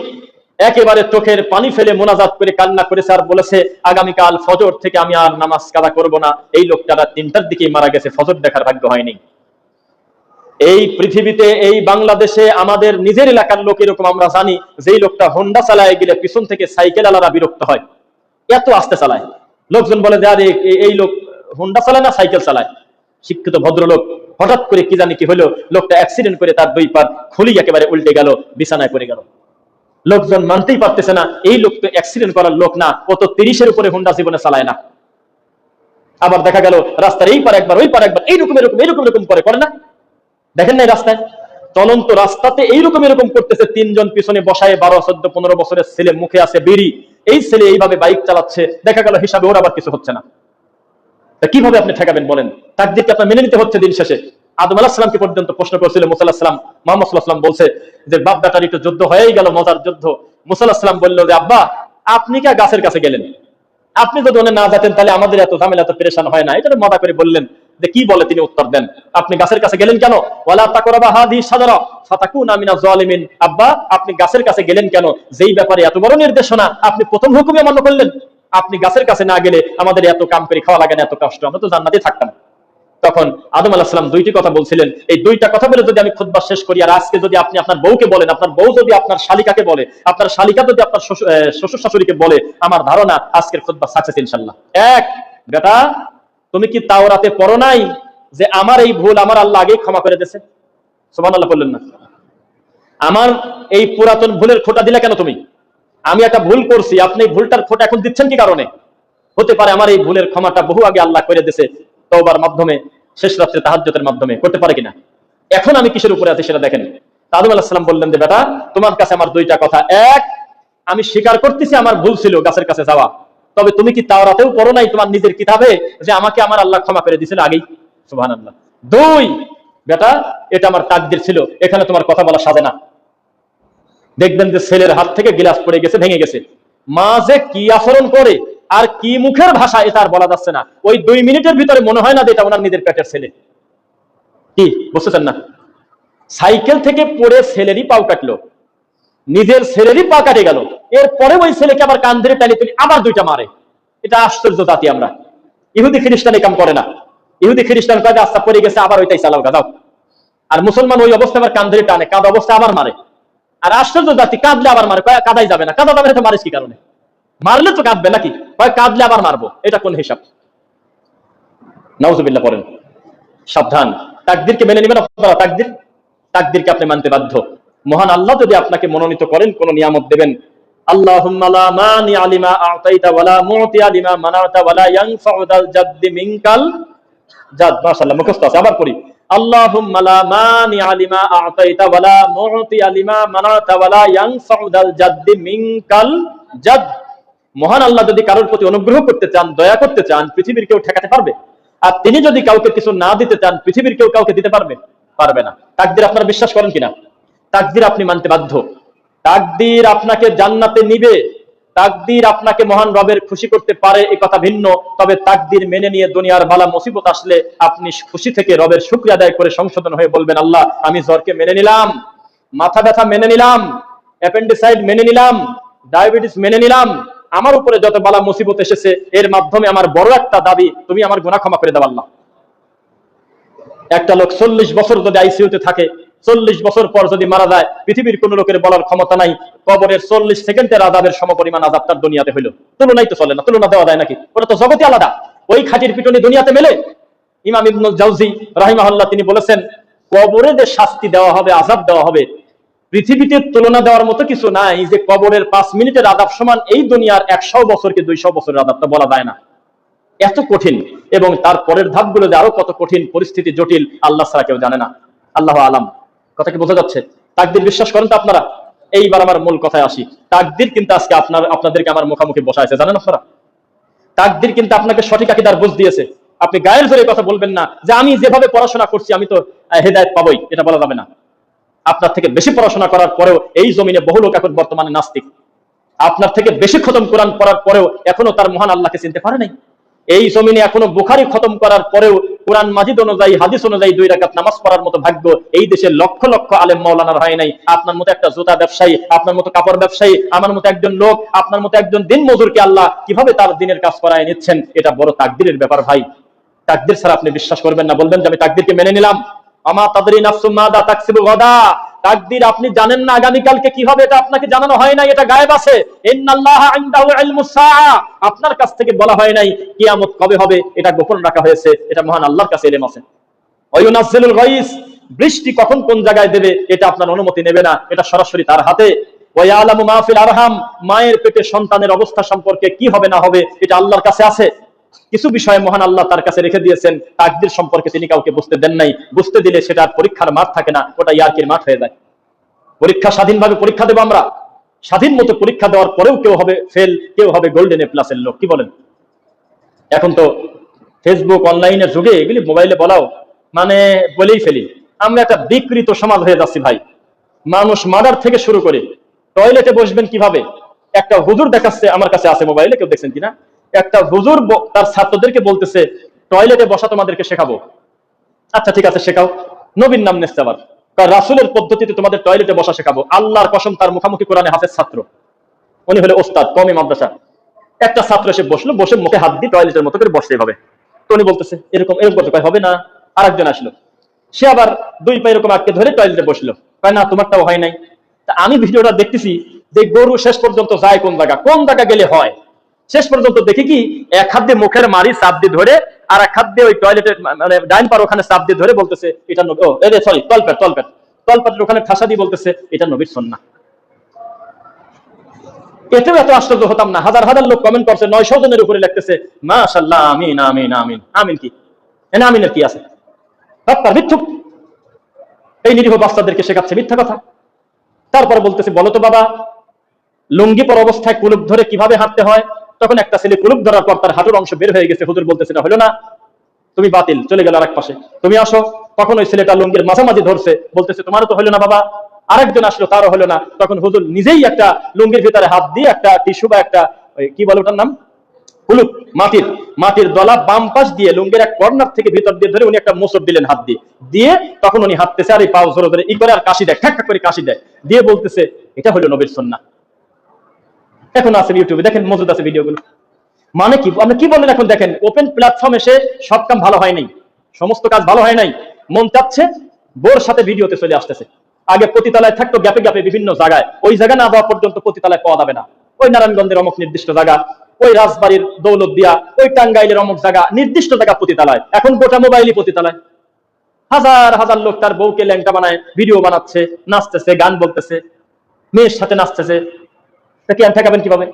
S1: একেবারে চোখের পানি ফেলে মোনাজাত করে কান্না করেছে আর বলেছে আগামীকাল ফজর থেকে আমি আর নামাজ কাজা করব না। এই লোকটা 3টার দিকেই মারা গেছে, ফজর দেখার ভাগ্য হয়নি। এই পৃথিবীতে, এই বাংলাদেশে আমাদের নিজের এলাকার লোক এরকম আমরা জানি, যেই লোকটা হোন্ডা চালায় গেলে পিছন থেকে সাইকেল আলাদা বিরক্ত হয়, এত আস্তে চালায়। লোকজন বলে যে আরে এই লোক হোন্ডা চালায় না সাইকেল চালায়। শিক্ষিত ভদ্রলোক, হঠাৎ করে কি জানি কি হলো, লোকটা অ্যাক্সিডেন্ট করে তার 2 পা খুলি একেবারে উল্টে গেল, বিছানায় পড়ে গেল। লোকজন মানতেই পারতেছে না, এই লোক তো অ্যাক্সিডেন্ট করার লোক না, ও তো 30-এর উপরে হোন্ডা জীবনে চালায় না। আবার দেখা গেল রাস্তার এই পার একবার ওই পার একবার এইরকম এরকম এরকম এরকম করে না, দেখেন নাই রাস্তায়, চলন্ত রাস্তাতে এইরকম এরকম করতেছে, 3জন পিছনে বসায়, 12, 14, 15 বছরের ছেলে, মুখে আছে বিড়ি, এই ছেলে এইভাবে বাইক চালাচ্ছে, দেখা গেল হিসাবে ওর আবার কিছু হচ্ছে না। কিভাবে আপনি ঠেকাবেন বলেন? তাকদীরকে আপনার মেনে নিতে হচ্ছে দিন শেষে। আদম আলাইহিস সালামকে পর্যন্ত প্রশ্ন করেছিল মুসা আলাইহিস সালাম, মুহাম্মদ সাল্লাল্লাহু আলাইহি ওয়াসাল্লাম বলছে যে বাপ বেটার একটু যুদ্ধ হয়েই গেল, মজার যুদ্ধ। মুসা আলাইহিস সালাম বলল যে আব্বা আপনি কি গাছের কাছে গেলেন? আপনি যদি ওখানে না যেতেন তাহলে আমাদের এত ঝামেলা, এত পেরেশান হয় না। এটা মজা করে বললেন। যে কি বলে তিনি উত্তর দেন, আপনি গাছের কাছে গেলেন কেন? ওয়ালা তাকরাবা হাযিহি শাজারা ফাতাকুনা মিনাজ জালিমিন। আব্বা আপনি গাছের কাছে গেলেন কেন? যেই ব্যাপারে এত বড় নির্দেশনা, আপনি প্রথম হুকুমে অমান্য করলেন। আপনি গাছের কাছে না গেলে আমাদের এত কাম করে খাওয়া লাগে না, এত কষ্ট, আমরা তো জান্নাতে থাকতাম। তখন আদম আলাইহিস সালাম 2টি কথা বলছিলেন। এই 2টা কথা বলে যদি আমি খুতবা শেষ করি, আর আজকে যদি আপনি আপনার বউকে বলেন, আপনার বউ যদি আপনার শালিকাকে বলে, আপনার শালিকা যদি আপনার শ্বশুর শাশুড়িকে বলে, আমার ধারণা আজকের খুতবা সাকসেস ইনশাআল্লাহ। এক, বেটা তুমি কি তাওরাতে পড়ো নাই যে আমার এই ভুল আমার আল্লাহ আগেই ক্ষমা করে দিয়েছে? সুবহানাল্লাহ বললেন না? আমার এই পুরাতন ভুলের খোঁটা দিলে কেন তুমি? আমি একটা ভুল করছি, আপনি ভুলটার খোঁটা এখন দিচ্ছেন কি কারণে? হতে পারে আমার এই ভুলের ক্ষমাটা বহু আগে আল্লাহ করে দিয়েছে, তওবার মাধ্যমে, শেষ রাতে তাহাজ্জুদের মাধ্যমে, করতে পারে কিনা। এখন আমি কিসের উপরে আছি সেটা দেখেন। আদম আলাইহিস সালাম বললেন যে বেটা তোমার কাছে আমার 2টা কথা। এক, আমি স্বীকার করতেছি আমার ভুল ছিল গাছের কাছে যাওয়া, তবে তুমি কি তাওরাতেও পড়ো নাই তোমার নিজের কিতাবে যে আমাকে আমার আল্লাহ ক্ষমা করে দিয়েছিল আগেই? সুবহানাল্লাহ। 2, বেটা এটা আমার তাকদীর ছিল, এখানে তোমার কথা বলা সাজে না। দেখবেন যে ছেলের হাত থেকে গ্লাস পড়ে গেছে, ভেঙে গেছে, মা যে কি আচরণ করে আর কি মুখের ভাষা এটা আর বলা যাচ্ছে না। ওই 2 মিনিটের ভিতরে মনে হয় না যে এটা ওনার নিজের পেটের ছেলে। কি বুঝতেছেন না? সাইকেল থেকে পড়ে ছেলেরই পাও কাটলো, নিজের ছেলেরই পা কাটে গেল, এরপরে ওই ছেলেকে আবার কান ধরে টানি তুলি আবার দুইটা মারে। এটা আশ্চর্য জাতি আমরা। ইহুদি খ্রিস্টান এই কাম করে না। ইহুদি খ্রিস্টান কাজে আস্থা পড়ে গেছে, আবার ওইটাই চালাও গাজাও। আর মুসলমান ওই অবস্থা আবার কান ধরে টানে, কাঁদ অবস্থা আবার মারে। আর আশ্চর্য জাতি, কাঁদলে আবার মারে, কাদাই যাবে না, কাদা যাবে না তো মারিস কি কারণে? মারলে তো কাঁদবে নাকি, কাঁদলে আবার মারবো, এটা কোন হিসাব? নাউজুবিল্লাহ পড়েন। সাবধান, তাকদীরকে মেনে নেবেন আপনারা। তাকদীরকে আপনি মানতে বাধ্য। মহান আল্লাহ যদি আপনাকে মনোনীত করেন, কোন নিয়ামত দেবেন, আল্লাহুম্মা লা মানিআ লিমা আ'তাইতা ওয়ালা মু'তিয়া লিমা মানা'তা ওয়ালা ইয়ানফা'ু যাল জাদ্দি মিনকাল জাদ। মাশাআল্লাহ, মুখস্থ আছে, আবার পড়ি। আল্লাহুম্মা লা মানিআ লিমা আ'তাইতা ওয়ালা মু'তিয়া লিমা মানা'তা ওয়ালা ইয়ানফা'ু যাল জাদ্দি মিনকাল জাদ। মহান আল্লাহ যদি কারোর প্রতি অনুগ্রহ করতে চান, দয়া করতে চান, পৃথিবীর কেউ ঠেকাতে পারবে? আর তিনি যদি কাউকে কিছু না দিতে চান, পৃথিবীর কেউ কাউকে দিতে পারবে? পারবে না। তাকদীর আপনারা বিশ্বাস করেন কিনা? তাকদীর আপনি মানতে বাধ্য। তাকদীর আপনাকে জান্নাতে নিবে, তাকদীর আপনাকে মহান রবের খুশি করতে পারে, এই কথা ভিন্ন। তবে তাকদীর মেনে নিয়ে দুনিয়ার বালা মুসিবত আসলে আপনি খুশি থেকে রবের শুকরিয়া আদায় করে সংশোধন হয়ে বলবেন, আল্লাহ আমি জ্বরকে মেনে নিলাম, মাথা ব্যথা মেনে নিলাম, অ্যাপেন্ডিসাইড মেনে নিলাম, ডায়াবেটিস মেনে নিলাম, আমার উপরে যত বালা মুসিবত এসেছে এর মাধ্যমে আমার বড় একটা দাবি, তুমি আমার গুনাহ ক্ষমা করে দাও আল্লাহ। একটা লোক 40 বছর যদি আইসিইউতে থাকে, 40 বছর পর যদি মারা যায়, পৃথিবীর কোন লোকের বলার ক্ষমতা নাই কবরের 40 সেকেন্ডের আযাবের সমপরিমাণ আযাব তার দুনিয়াতে হইল। তুলনাই তো চলে না, তুলনা দেওয়া যায় নাকি? ওটা তো জগতে আলাদা। ওই খাঁটির পিটনি দুনিয়াতে মেলে? ইমাম ইবনুল জাওজি রাহিমাহুল্লাহ তিনি বলেছেন, কবরে যে শাস্তি দেওয়া হবে, আযাব দেওয়া হবে, পৃথিবীতে তুলনা দেওয়ার মতো কিছু নাই। যে কবরের 5 মিনিটের আযাব সমান এই দুনিয়ার 100 বছর কি 200 বছরের আযাবটা বলা যায় না, এত কঠিন। এবং তার পরের ধাপগুলো যে আরো কত কঠিন, পরিস্থিতি জটিল, আল্লাহ ছাড়া কেউ জানে না। আল্লাহু আলাম। কথা কি বোঝা যাচ্ছে? তাকদীর বিশ্বাস করেন তো আপনারা? এইবার আমার মূল কথায় আসি। তাকদীর কিন্তু আজকে আপনাদেরকে আমার মুখোমুখি বসাইছে, জানেন আপনারা? তাকদীর কিন্তু আপনাকে সঠিক আকীদার বুঝ দিয়েছে। আপনি গায়ের জোরে কথা বলবেন না যে আমি যেভাবে পড়াশোনা করছি আমি তো হেদায়েত পাবই, এটা বলা যাবে না। আপনার থেকে বেশি পড়াশোনা করার পরেও এই জমিনে বহু লোক এখন বর্তমানে নাস্তিক। আপনার থেকে বেশি খতম কোরআন পড়ার পরেও এখনো তার মহান আল্লাহকে চিনতে পারে নাই। এই জমিনে এখনো বুখারী খতম করার পরেও কোরআন মাজিদ অনুযায়ী, হাদিস অনুযায়ী 2 রাকাত নামাজ পড়ার মতো ভাগ্য এই দেশের লক্ষ লক্ষ আলেম মাওলানার হয় নাই। আপনার মতো একটা জুতা ব্যবসায়ী, আপনার মতো কাপড় ব্যবসায়ী, আমার মতো একজন লোক, আপনার মতো একজন দিন মজুরকে আল্লাহ কিভাবে তার দিনের কাজ করায় নিচ্ছেন, এটা বড় তাকদীরের ব্যাপার ভাই। তাকদীর ছাড়া আপনি বিশ্বাস করবেন না, বলবেন যে আমি তাকদীরকে মেনে নিলাম। আমা তাদরি নাফসুম মাযা তাকসিবু গাদা। তাকদীর আপনি জানেন না আগামীকালকে কি হবে, এটা আপনাকে জানানো হয় নাই, এটা গায়েব আছে। ইন্নাল্লাহা ইনদাহু ইলমুস সাআ। আপনার কাছ থেকে বলা হয় নাই কিয়ামত কবে হবে, এটা গোপন রাখা হয়েছে, এটা মহান আল্লাহর কাছে ইলম আছে। ওয়া ইউনাজ্জিলুল গায়স। বৃষ্টি কখন কোন জায়গায় দেবে এটা আপনার অনুমতি নেবে না, এটা সরাসরি তার হাতে। ওয়া ইয়ালামু মা ফিল আরহাম। মায়ের পেটে সন্তানের অবস্থা সম্পর্কে কি হবে না হবে এটা আল্লাহর কাছে আছে। কিছু বিষয়ে মহান আল্লাহ তার কাছে রেখে দিয়েছেন, তাকদীর সম্পর্কে তিনি কাউকে বুঝতে দেন নাই। বুঝতে দিলে সেটা পরীক্ষার মাঠ থাকে না, ওটা ইয়ারকির মাঠ হয়ে যায়। পরীক্ষা স্বাধীনভাবে পরীক্ষা দেব আমরা, স্বাধীন মতো পরীক্ষা দেওয়ার পরেও কেউ হবে ফেল, কেউ হবে গোল্ডেন এ প্লাসের লোক। কি বলেন? এখন তো ফেসবুক অনলাইনের যুগে এগুলি মোবাইলে বলাও মানে বলেই ফেলি। আমরা একটা বিকৃত সমাজ হয়ে যাচ্ছি ভাই। মানুষ মার্ডার থেকে শুরু করে টয়লেটে বসবেন কিভাবে, একটা হুজুর দেখাচ্ছে, আমার কাছে আছে মোবাইলে, কেউ দেখছেন কিনা, একটা হুজুর তার ছাত্রদেরকে বলতেছে টয়লেটে বসা তোমাদেরকে শেখাবো। আচ্ছা ঠিক আছে শেখাও। নবীর নাম নেছে আবার, রাসূলের পদ্ধতিতে তোমাদের টয়লেটে বসা শেখাবো। আল্লাহর কসম, তার মুখামুখি কোরআনে হাফেজ ছাত্র, উনি হলো ওস্তাদ কওমি মাদ্রাসা। একটা ছাত্র এসে বসলো, বসে মুখে হাত দিয়ে টয়লেটের মতো করে বসতে হবে। তো উনি বলতেছে এরকম এরকম করতে হবে না। আরেকজন আসলো, সে আবার 2 পা এরকম আটকে ধরে টয়লেটে বসলো, কয় না তোমারটাও হয় নাই। তা আমি ভিডিওটা দেখতেছি যে গরু শেষ পর্যন্ত যায় কোন জায়গা গেলে হয়। শেষ পর্যন্ত দেখি কি, এক হাত দিয়ে মুখের মারি চাপ দিয়ে ধরে, আর এক হাত দিয়ে ওই টয়লেটের মানে ডাইন পার ওখানে চাপ দিয়ে ধরে বলতেছে এটা সরি তলপেটের ওখানে ঠাসা দিয়ে বলতেছে এটা নবীর সুন্নাহ। এতেও এত আশ্চর্য হতাম না। হাজার হাজার লোক কমেন্ট করছে, 900 জনের উপরে লিখতেছে মাশাআল্লাহ আমিন আমিন আমিন। আমিন কি? এনা আমিনের কি আছে? হত্যা মিথ্যুক। এই নিরীহ বাচ্চাদেরকে শেখাচ্ছে মিথ্যা কথা। তারপর বলতেছে বলো তো বাবা, লুঙ্গি পর অবস্থায় কুলুপ ধরে কিভাবে হাঁটতে হয়। তখন একটা ছেলে কুলুপ ধরার পর তার হাঁটুর অংশ বের হয়ে গেছে। হুজুর বলতেছে না হলো না, তুমি বাতিল, চলে গেল আরেক পাশে, তুমি আসো। তখন ওই ছেলেটা লুঙ্গির মাঝামাঝি ধরছে, বলতেছে তোমারও তো হলো না বাবা। আরেকজন আসলো, তারও হলো না। তখন হুজুর নিজেই একটা লুঙ্গির ভিতরে হাত দিয়ে একটা টিস্যু বা একটা কি বলে ওটার নাম, কুলুপ মাটির মাটির দলা বাম পাশ দিয়ে লুঙ্গের এক কর্নার থেকে ভিতর দিয়ে ধরে উনি একটা মোচড় দিলেন হাত দিয়ে দিয়ে তখন উনি হাঁটতেছে আর এই পাও ধরে ধরে ই করে আর কাশি দেয়, খ্যাক করে কাশি দেয় দিয়ে বলতেছে এটা হলো নবীর সুন্নাহ। এখন আছে ইউটিউবে, দেখেন মজুদ আছে ভিডিওগুলো। মানে কি আপনি কি বলেন? এখন দেখেন ওপেন প্ল্যাটফর্ম এসে সব কাম ভালো হয় নাই, সমস্ত কাজ ভালো হয় নাই, মন চাচ্ছে বোর সাথে ভিডিওতে চলে আসতেছে। আগে পতিতালায় থাকতো গ্যাপে গ্যাপে বিভিন্ন জায়গায়, ওই জায়গা না যাওয়া পর্যন্ত পতিতালায় পাওয়া যাবে না। ওই নারায়ণগঞ্জের অমুক নির্দিষ্ট জায়গা, ওই রাজবাড়ির দৌলত দিয়া, ওই টাঙ্গাইলের অমুক জায়গা, নির্দিষ্ট জায়গা পতিতালায়। এখন গোটা মোবাইলই পতিতালায়। হাজার হাজার লোক তার বউকে ল্যাংটা বানায়, ভিডিও বানাচ্ছে, নাচতেছে, গান বলতেছে, মেয়ের সাথে নাচতেছে। তা কি ঠেকাবেন কিভাবে?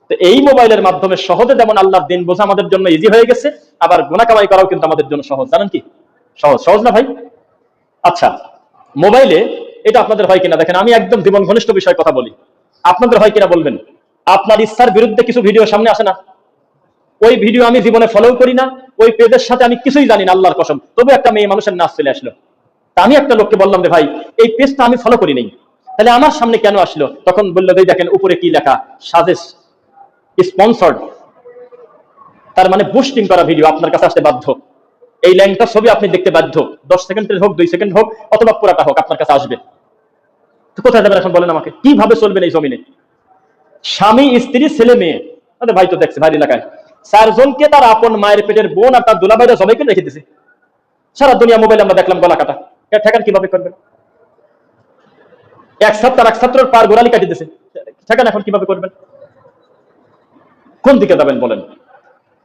S1: তো এই মোবাইলের মাধ্যমে সহজে যেমন আল্লাহর দিন বোঝা আমাদের জন্য ইজি হয়ে গেছে, আবার গুনাহ কামাই করাও কিন্তু আমাদের জন্য সহজ। জানেন কি? সহজ সহজ না ভাই? আচ্ছা, মোবাইলে এটা আপনাদের হয় কিনা দেখেন, আমি একদম জীবন ঘনিষ্ঠ বিষয়ে কথা বলি, আপনাদের হয় কিনা বলবেন। আপনার ইচ্ছার বিরুদ্ধে কিছু ভিডিও সামনে আসে না? ওই ভিডিও আমি জীবনে ফলো করি না, ওই পেজের সাথে আমি কিছুই জানি না, আল্লাহর কসম, তবে একটা মেয়ে মানুষের নাচ চলে আসলো। তা আমি একটা লোককে বললাম রে ভাই, এই পেজটা আমি ফলো করি নাই, তাহলে আমার সামনে কেন আসলো? তখন বললো ভাই দেখেন উপরে কি লেখা, সাজেস্ট স্পন্সর্ড, তার মানে বুস্টিং করা ভিডিও আপনার কাছে আসতে বাধ্য। এই ল্যাংটা ছবি আপনি দেখতে বাধ্য, 10 সেকেন্ডের হোক, 2 সেকেন্ড হোক, অথবা পুরাটা হোক, আপনার কাছে আসবে। তো কোথায় যাবেন এখন বলেন আমাকে? কিভাবে চলবেন এই জমিনে? স্বামী, স্ত্রী, ছেলে, মেয়ে, ভাই তো দেখছে ভাই এলাকায় 4 জনকে তার আপন মায়ের পেটের বোন আর তার দুলাভাইরা সবাইকে রেখে দিয়েছে। সারা দুনিয়া মোবাইল আমরা দেখলাম গলা কাটা, ঠেকান কিভাবে করবেন? এক ছাত্রের পার গোড়ালি কাটিয়ে দিয়েছে, ঠেকান এখন কিভাবে করবেন? কোন দিকে যাবেন বলেন?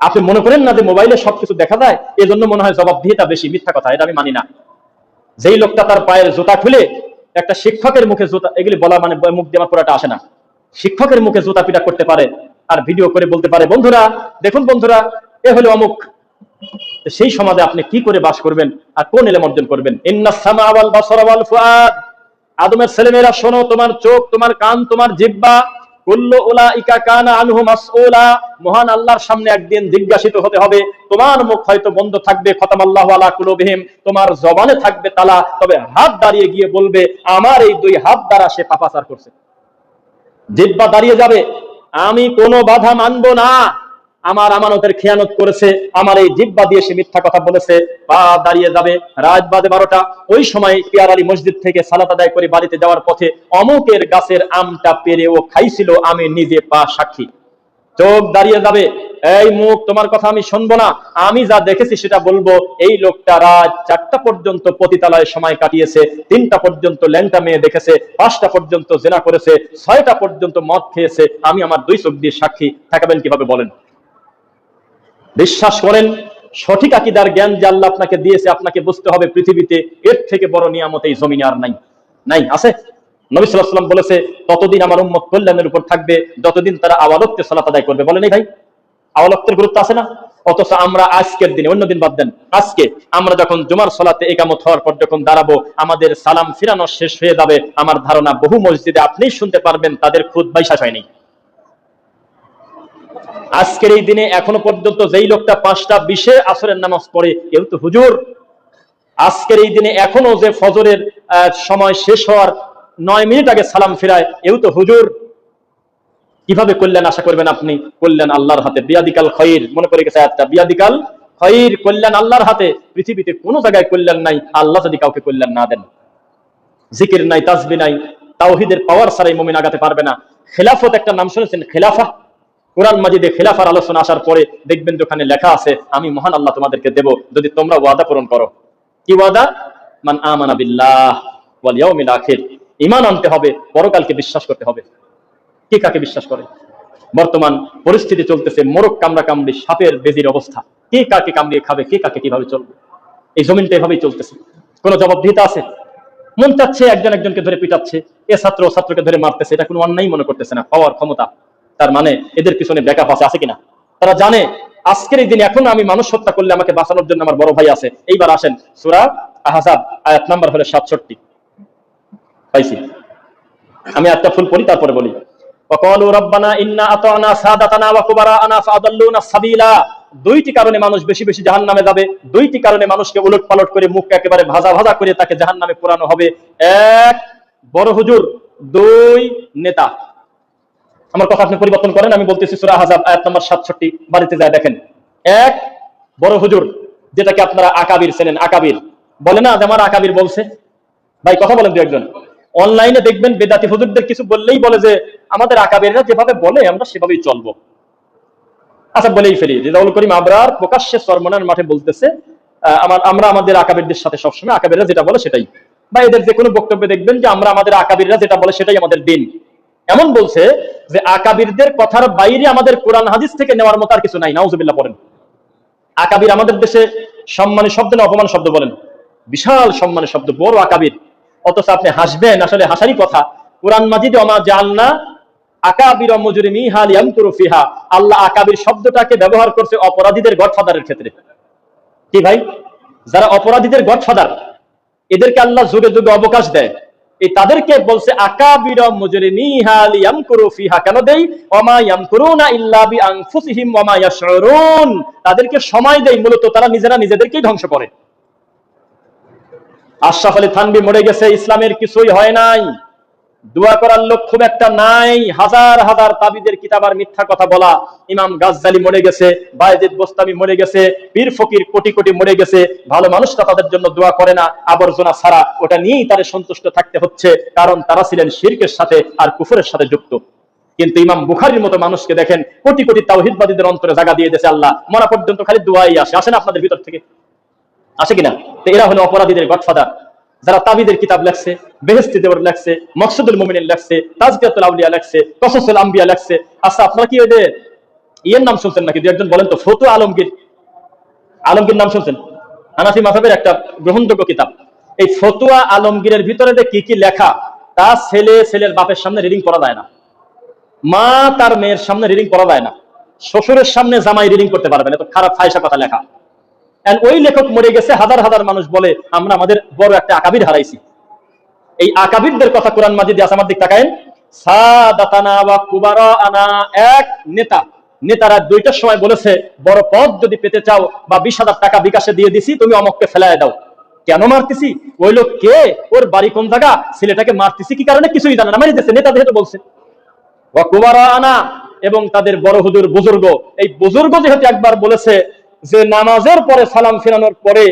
S1: আপনি মনে করেন না যে মোবাইলে সবকিছু দেখা যায়, এই জন্য মনে হয় জবাবদিহিতা বেশি? মিথ্যা কথা, এটা আমি মানি না। যেই লোকটা তার পায়ের জুতা খুলে একটা শিক্ষকের মুখে জুতা, এগুলি বলা মানে মুখ দিয়ে আমার পুরাটা আসে না, শিক্ষকের মুখে জুতা পিটা করতে পারে আর ভিডিও করে বলতে পারে বন্ধুরা দেখুন বন্ধুরা এ হলো অমুক, সেই সমাজে আপনি কি করে বাস করবেন আর কোন এলেম অর্জন করবেন? ইন্নাস সামা ওয়াল বাসারা ওয়াল ফুআদ, আদমের ছেলেমেয়েরা শোনো, তোমার চোখ, তোমার কান, তোমার জিহ্বা, কুল্লু উলাইকা কানা আনহু মাসউলা, মহান আল্লাহর সামনে একদিন জিজ্ঞাসিত হতে হবে। তোমার মুখ হয়তো বন্ধ থাকবে, খতামাল্লাহু আলা কুলুবিহিম, তোমার জবানে থাকবে তালা, তবে হাত দাঁড়িয়ে গিয়ে বলবে আমার এই 2 হাত দ্বারা সে পাপাচার করছে। জিহ্বা দাঁড়িয়ে যাবে, আমি কোনো বাধা মানব না, আমার আমানতের খেয়ানত করেছে, আমার এই জিহ্বা দিয়ে সে মিথ্যা কথা বলেছে। পা দাঁড়িয়ে যাবে, রাত বাজে 12টা, ওই সময় পিয়ার আলী মসজিদ থেকে সালাত আদায় করে বাড়িতে যাওয়ার পথে অমুকের গাছের আমটা পেরে ও খাইছিল, আমি নিজে পা সাক্ষী। চোখ দাঁড়িয়ে যাবে, এই মুখ তোমার কথা আমি শুনবো না, আমি যা দেখেছি সেটা বলবো। এই লোকটা রাত 4টা পর্যন্ত পতিতালয়ে সময় কাটিয়েছে, 3টা পর্যন্ত ল্যাংটা মেয়ে দেখেছে, 5টা পর্যন্ত জেনা করেছে, 6টা পর্যন্ত মদ খেয়েছে, আমি আমার 2 চোখ দিয়ে সাক্ষী। থাকবেন কিভাবে বলেন? বিশ্বাস করেন, সঠিক আকীদার জ্ঞান যে আল্লাহ আপনাকে দিয়েছে, আপনাকে বুঝতে হবে পৃথিবীতে এর থেকে বড় নিয়ামত এই জমিনে আর নাই। নাই? আছে? নবী সাল্লাল্লাহু আলাইহি ওয়াসাল্লাম বলেছে ততদিন আমার উম্মত কল্যাণের উপর থাকবে যতদিন তারা আওয়ালক্তে সালাত আদায় করবে। বলেন এই ভাই, আওয়ালক্তের গুরুত্ব আছে না? অথচ আমরা আজকের দিনে, অন্য দিন বাদ দেন, আজকে আমরা যখন জুমার সালাতে ইকামত হওয়ার পর যখন দাঁড়াবো, আমাদের সালাম ফিরানো শেষ হয়ে যাবে। আমার ধারণা বহু মসজিদে আপনিই শুনতে পারবেন তাদের খুতবাই শেষ হয়নি। আজকের এই দিনে এখনো পর্যন্ত যেই লোকটা 5টা 20-এ আসরের নামাজ পড়ে, কেউ তো হুজুর। আজকের এই দিনে এখনো যে ফজরের সময় শেষ হওয়ার 9 মিনিট আগে সালাম ফিরায়, এও তো হুজুর। কিভাবে কল্যাণ আশা করবেন আপনি? কল্যাণ আল্লাহর হাতে। বিয়াদিকাল খায়র, মনে করে গেছে আয়াতটা, বিয়াদিকাল খায়র, কল্যাণ আল্লাহর হাতে। পৃথিবীতে কোনো জায়গায় কল্যাণ নাই আল্লাহ যদি কাউকে কল্যাণ না দেন। জিকির নাই, তাসবিহ নাই, তাওহীদের পাওয়ার ছাড়াই মুমিন আগাতে পারবে না। খেলাফত একটা নাম শুনেছেন? খেলাফা, কোরআন মাজিদে খেলাফার আলোচনা আসার পরে দেখবেন ওখানে লেখা আছে আমি মহান আল্লাহ তোমাদেরকে দেব যদি তোমরা ওয়াদা পূরণ করো। কি ওয়াদা? মান আমানা বিল্লাহ ওয়াল ইয়াউমিল আখির, ঈমান আনতে হবে, পরকালকে বিশ্বাস করতে হবে। কে কাকে বিশ্বাস করে? বর্তমান পরিস্থিতি চলতেছে মোরগ কামড়া কামড়ি, সাপের বেজির অবস্থা। কে কাকে কামড়িয়ে খাবে, কে কাকে কিভাবে চলবে? এই জমিনটা এভাবেই চলতেছে। কোনো জবাবদিহিতা আছে? মন চাচ্ছে একজন একজনকে ধরে পিটাচ্ছে, এ ছাত্র ও ছাত্রকে ধরে মারতেছে, এটা কোনো অন্যায় মনে করতেছে না, পাওয়ার ক্ষমতা। তার মানে এদের পিছনে ব্যাকআপ আছে কিনা? তারা জানে আজকের এই দিন এখন আমি মানুষ হত্যা করলে আমাকে বাঁচানোর জন্য আমার বড় ভাই আছে। এইবার আসেন সূরা আহজাব আয়াত নাম্বার হলো 67। পাইছি? আমি আয়াতটা ফুল পড়ি তারপরে বলি। ওয়াকালু রাব্বানা ইন্না আতা'না সাদাতানা ওয়া কুবারা'না ফাআদাল্লুনা সাবিলা। 2টি কারণে মানুষ বেশি বেশি জাহান্নামে যাবে, 2টি কারণে মানুষকে উলট পালট করে মুখ একেবারে ভাজা ভাজা করে তাকে জাহান্নামে পোড়ানো হবে। 1 বড় হুজুর, 2 নেতা। আমার কথা আপনি পরিবর্তন করেন, আমি বলতেছি সূরা আহজাব আয়াত নম্বর 67, বাড়িতে যায় দেখেন। এক বড় হুজুর, যেটাকে আপনারা আকাবির চেনেন, আকাবির বলে না যে আমার আকাবির বলছে, ভাই কথা বলেন দু একজন। অনলাইনে দেখবেন বেদাতি হুজুরদের কিছু বললেই বলে যে আমাদের আকাবিররা যেভাবে বলে আমরা সেভাবেই চলবো। আচ্ছা বলেই ফেলি, রেজাউল করিম আবরার প্রকাশ্যে চরমনার মাঠে বলতেছে আমরা আমাদের আকাবিরদের সাথে সবসময় আকাবিররা যেটা বলে সেটাই, বা এদের যে কোনো বক্তব্যে দেখবেন যে আমরা আমাদের আকাবিররা যেটা বলে সেটাই আমাদের দিন। এমন বলছে যে আকাবিরদের কথার বাইরে আমাদের কোরআন হাদিস থেকে নেওয়ার মতো আর কিছু নাই। নাউজুবিল্লাহ পড়েন। আকাবির আমাদের দেশে সম্মানী শব্দ না অপমান শব্দ বলেন? বিশাল সম্মানী শব্দ, বড় আকাবির। অথচ আপনি হাসবেন, আসলে হাসারই কথা। কোরআন মাজিদে ওমা জাআলনা আকাবির মুজরিমিহা লিয়ামকুরু ফিহা, আল্লাহ আকাবির শব্দটাকে ব্যবহার করছে অপরাধীদের গডফাদারের ক্ষেত্রে। কি ভাই, যারা অপরাধীদের গডফাদার, এদেরকে আল্লাহ যুগে যুগে অবকাশ দেয়, এই তাদেরকে বলছে আকাবির মুজরিমিহা লিয়ামকুরু ফিহা। কেন দেই? ওমা ইয়ামকুরুনা ইল্লা বিআনফুসিহিম ওমা ইয়াশউরুন, তাদেরকে সময় দেই মূলত তারা নিজেরা নিজেদেরকেই ধ্বংস করে। আশরাফ আলী থানভী মরে গেছে, ইসলামের কিছুই হয় নাই, দোয়া করার লোক খুব একটা নাই, হাজার হাজার তাবিদের কিতাব আর মিথ্যা কথা বলা। ইমাম গাজ্জালি মরে গেছে, বায়েজিদ বোস্তামি মরে গেছে, পীর ফকির কোটি কোটি মরে গেছে, ভালো মানুষরা তাদের জন্য দোয়া করে না, আবর্জনা ছাড়া ওটা নিয়েই তাদের সন্তুষ্ট থাকতে হচ্ছে, কারণ তারা ছিলেন শিরকের সাথে আর কুফরের সাথে যুক্ত। কিন্তু ইমাম বুখারীর মতো মানুষকে দেখেন, কোটি কোটি তাওহীদবাদীদের অন্তরে জায়গা দিয়ে দিয়েছে আল্লাহ, মরা পর্যন্ত খালি দোয়াই আসে। আসে না আপনাদের ভিতর থেকে? আসে কিনা? তো এরা হলো অপরাধীদের গডফাদার, যারা তাবিদের কিতাব লেখছে, বেহেশতি দেওয়ার লেখছে, মকসুদুল মুমিনিন লেখছে, তাজকিয়াতুল আউলিয়া লেখছে, কসসুল আম্বিয়া লেখছে। আচ্ছা আপনারা কি ওদের ইয়ের নাম শুনছেন নাকি? দু একজন বলেন তো, ফতুয়া আলমগীর। আলমগীর নাম শুনছেন? হানাফি মাযহাবের একটা গ্রহণযোগ্য কিতাব। এই ফতুয়া আলমগীরের ভিতরে যে কি কি লেখা, তা ছেলের বাপের সামনে রিডিং করা যায় না, মা তার মেয়ের সামনে রিডিং করা যায় না, শ্বশুরের সামনে জামাই রিডিং করতে পারবে না, তো খারাপ ফায়সা কথা লেখা। ওই লেখক মরে গেছে, হাজার হাজার মানুষ বলে আমরা আমাদের বড় একটা আকাবির হারাইছি। এই আকাবিরদের কথা কোরআন মাজিদে আছে, আমার দিক তাকায়েন। সাদাতানা ওয়া কুবারানা, এক নেতারা দুইটার সময় বলেছে বড় পদ যদি পেতে চাও বা 20,000 টাকা বিকাশে দিয়ে দিছি, তুমি অমককে ফেলায় দাও। কেন মারতেছি? ওই লোক কে, ওর বাড়ি কোন জায়গা, ছেলেটাকে মারতেছি কি কারণে, কিছুই জানে না, মারি দিচ্ছে। নেতা যেহেতু বলছে ওয়া কুবারানা, এবং তাদের বড় হুজুর বুজুর্গ, এই বুজুর্গ যেহেতু একবার বলেছে যে নামাজের পরে সালাম ফিরানোর পরে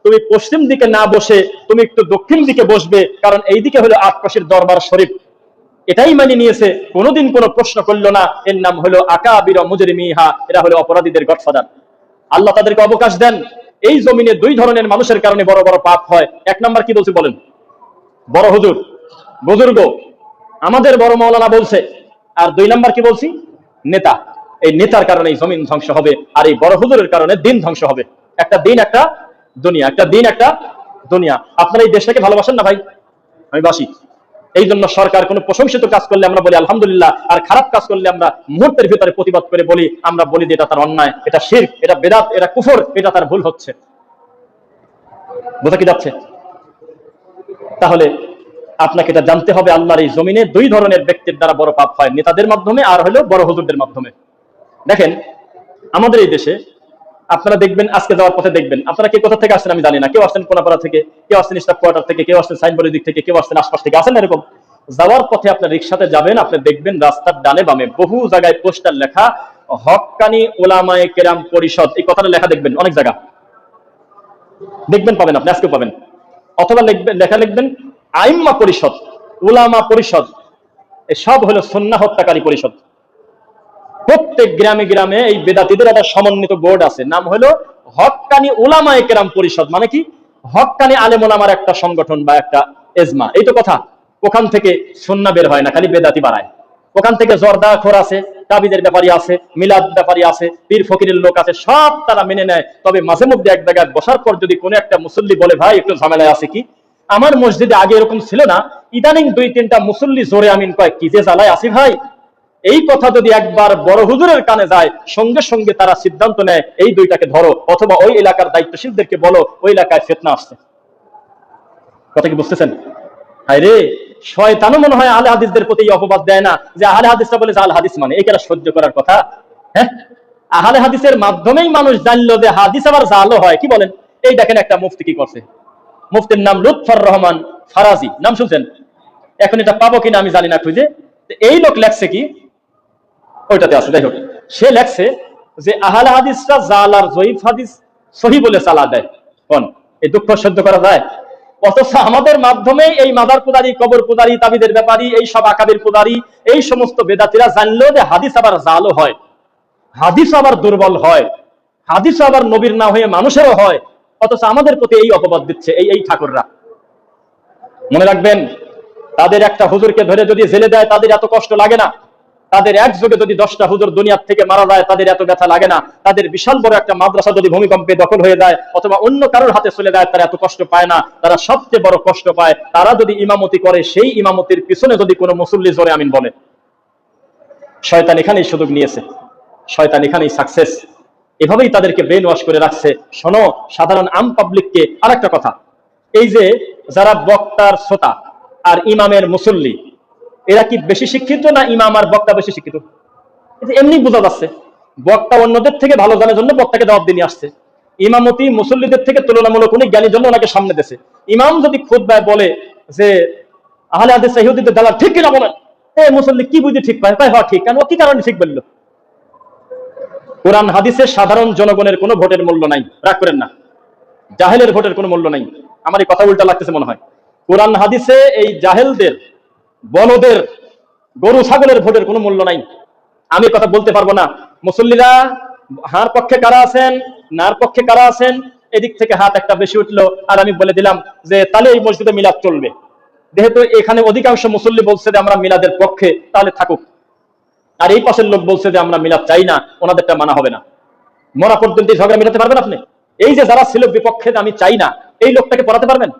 S1: তুমি পশ্চিম দিকে না বসে তুমি একটু দক্ষিণ দিকে বসবে, কারণ এই দিকে হলো আটপাশের দরবার শরীফ। এটাই মানে নিয়েছে, কোনোদিন কোনো প্রশ্ন করলো না। এর নাম হলো আকাবির মুজরিমিহা, এরা হলো অপরাধীদের গডফাদার। আল্লাহ তাদেরকে অবকাশ দেন। এই জমিনে দুই ধরনের মানুষের কারণে বড় বড় পাপ হয়। এক নাম্বার কি বলছে বলেন? বড় হুজুর, বুজুর্গ, আমাদের বড় মাওলানা বলছে। আর দুই নাম্বার কি বলছি? নেতা। এই নেতার কারণে জমিন ধ্বংস হবে, আর এই বড় হুজুরের কারণে দিন ধ্বংস হবে। একটা দিন একটা দুনিয়া, একটা দিন একটা দুনিয়া। আপনারা এই দেশটাকে ভালোবাসেন না ভাই? আমি বাসি। এই জন্য সরকার কোনো প্রশংসিত কাজ করলে আমরা বলি আলহামদুলিল্লাহ, আর খারাপ কাজ করলে আমরা মুহূর্তের ভিতরে প্রতিবাদ করে বলি, আমরা বলি যে এটা তার অন্যায়, এটা শিরক, এটা বেদাত, এটা কুফর, এটা তার ভুল হচ্ছে। বোঝা কি যাচ্ছে? তাহলে আপনাকে এটা জানতে হবে, আল্লাহর এই জমিনে দুই ধরনের ব্যক্তির দ্বারা বড় পাপ হয়, নেতাদের মাধ্যমে আর হলো বড় হুজুরদের মাধ্যমে। দেখেন আমাদের এই দেশে আপনারা দেখবেন, আজকে যাওয়ার পথে দেখবেন, আপনারা কে কোথা থেকে আসছেন আমি জানি না, কেউ আসছেন কোনাপাড়া থেকে, কেউ আসছেন স্টাফ কোয়ার্টার থেকে, কেউ আসছেন সাইনবোর্ডের দিক থেকে, কেউ আসছেন আশপাশ থেকে, আসেন এরকম। যাওয়ার পথে আপনার রিক্সাতে যাবেন, আপনি দেখবেন রাস্তার ডানে বামে বহু জায়গায় পোস্টার লেখা হক্কানি উলামায়ে কেরাম পরিষদ, এই কথাটা লেখা দেখবেন অনেক জায়গা দেখবেন, পাবেন আপনি, আজকেও পাবেন। অথবা লেখা লিখবেন আইম্মা পরিষদ, উলামা পরিষদ, এসব হলো সুন্নাহ হত্যাকারী পরিষদ। প্রত্যেক গ্রামে গ্রামে এই বেদাতীদের একটা সমন্বিত বোর্ড আছে, নাম হলো হক্কানি উলামায়ে কেরাম পরিষদ। মানে কি? হক্কানি আলেম ওলামার একটা সংগঠন বা একটা এজমা, এই তো কথা। ওখান থেকে সুন্নাহ বের হয় না, খালি বেদাতি বাড়ায়। ওখান থেকে জর্দা খোর আছে, তাবিদের ব্যাপারী আছে, মিলাদ ব্যাপারী আছে, পীর ফকিরের লোক আছে, সব তারা মেনে নেয়। তবে মাঝে মধ্যে এক জায়গায় বসার পর যদি কোনো একটা মুসল্লি বলে ভাই একটু ঝামেলায় আছে কি, আমার মসজিদে আগে এরকম ছিল না, ইদানিং 2-3টা মুসল্লি জোরে আমিন কয়, কি যে জ্বালায় আসি ভাই, এই কথা যদি একবার বড় হুজুরের কানে যায়, সঙ্গে সঙ্গে তারা সিদ্ধান্ত নেয় এই দুইটাকে ধরো, অথবা ওই এলাকার দায়িত্বশীলদেরকে বলো ওই এলাকায় ফিতনা আসছে। কথা কি বুঝতেছেন? আরে শয়তানও মনে হয় আহলে হাদিসদের প্রতি অপবাদ দেয় না, যে আহলে হাদিসরা বলে যে আল হাদিস মানে এই কেরা সহ্য করার কথা। হ্যাঁ, আহলে হাদিসের মাধ্যমেই মানুষ জানলো যে হাদিস আবার জালও হয়। কি বলেন? এই দেখেন একটা মুফতি কি করছে, মুফতির নাম লুৎফর রহমান ফারাজি, নাম শুনছেন? এখন এটা পাবো কিনা আমি জানি না খুঁজে। এই লোক লেখছে কি, ওইটাতে আছে। যাই হোক, সে লেখছে যে আহলে হাদিসরা জাল আর জয়ীফ হাদিস সহি বলে চালা দেয়। কোন এই দুঃখ সহ্য করা যায়? অথচ আমাদের মাধ্যমে এই মাজার পূজারী, কবর পূজারী, তাবিদের ব্যাপারী, এই সব আকাবির পূজারী, এই সমস্ত বেদাতীরা জানলো যে হাদিস আবার জালও হয়, হাদিস আবার দুর্বল হয়, হাদিস আবার নবীর না হয়ে মানুষেরও হয়, অথচ আমাদের প্রতি এই অপবাদ দিচ্ছে এই ঠাকুররা। মনে রাখবেন, তাদের একটা হুজুরকে ধরে যদি জেলে দেয় তাদের এত কষ্ট লাগে না, তাদের একযোগে যদি 10টা হুজুর দুনিয়ার থেকে মারা যায় তাদের এত ব্যথা লাগে না, তাদের বিশাল বড় একটা মাদ্রাসা যদি ভূমিকম্পে দখল হয়ে যায় অথবা অন্য কারোর হাতে চলে যায় তারা এত কষ্ট পায় না। তারা সবচেয়ে বড় কষ্ট পায় তারা যদি ইমামতি করে, সেই ইমামতির পিছনে যদি কোনো মুসল্লি জোরে আমিন বলে। শয়তান এখানেই সুযোগ নিয়েছে, শয়তান এখানেই সাকসেস। এভাবেই তাদেরকে ব্রেন ওয়াশ করে রাখছে। শোনো সাধারণ আম পাবলিককে আরেকটা কথা, এই যে যারা বক্তার শ্রোতা আর ইমামের মুসল্লি, এরা কি বেশি শিক্ষিত না ইমাম আর বক্তা বেশি শিক্ষিত? এমনি বোঝা যাচ্ছে। বক্তা অন্যদের থেকে ভালো জানার জন্য বক্তাকে দাওয়াত দিয়ে আসছে, ইমামতি মুসল্লিদের থেকে তুলনামূলক অনেক জ্ঞানীর জন্য ওনাকে সামনে দিয়েছে। ইমাম যদি খুতবায় বলে যে আহলে হাদিস ইহুদিদের দালাল, ঠিক কিনা বলেন, মুসল্লি কি বুঝি ঠিক পায়? হ্যাঁ ঠিক, কেন কি কারণে ঠিক বললো? কোরআন হাদিসের সাধারণ জনগণের কোনো ভোটের মূল্য নাই, রাগ করেন না। জাহেলের ভোটের কোনো মূল্য নাই। আমার এই কথা উল্টা লাগতেছে মনে হয়। কোরআন হাদিসে এই জাহেলদের, বলদের, গরু ছাগলের ভোটের কোনো মূল্য নাই। আমি কথা বলতে পারবো না মুসল্লিরা হার পক্ষে কারা আছেন, নার পক্ষে কারা আছেন, এদিক থেকে হাত একটা বেশি উঠলো আর আমি বলে দিলাম যে তাহলে এই মসজিদে মিলাদ চলবে। যেহেতু এখানে অধিকাংশ মুসল্লি বলছে যে আমরা মিলাদের পক্ষে, তাহলে থাকুক। আর এই পাশের লোক বলছে যে আমরা মিলাদ চাই না, ওনাদেরটা মানা হবে না। মরা পর্যন্ত ঝগড়া মিলাতে পারবেন আপনি? এই যে যারা ছিল বিপক্ষে আমি চাই না, এই লোকটাকে পড়াতে পারবেন?